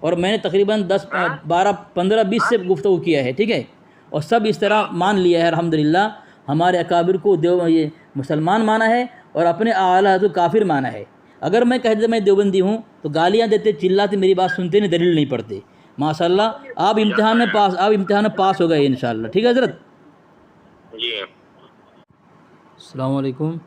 اور میں نے تقریباً 10 12 15 20 سے گفتگو کیا ہے، ٹھیک ہے، اور سب اس طرح مان لیا ہے الحمدللہ۔ ہمارے اکابر کو یہ مسلمان مانا ہے اور اپنے اعلیٰ حضرت کافر مانا ہے۔ اگر میں کہہ دیتا میں دیوبندی ہوں تو گالیاں دیتے، چلاتے، میری بات سنتے نہیں، دلیل نہیں پڑھتے۔ ماشاءاللہ آپ امتحان میں پاس ہو گئے انشاءاللہ، ٹھیک ہے حضرت۔ جی السلام علیکم۔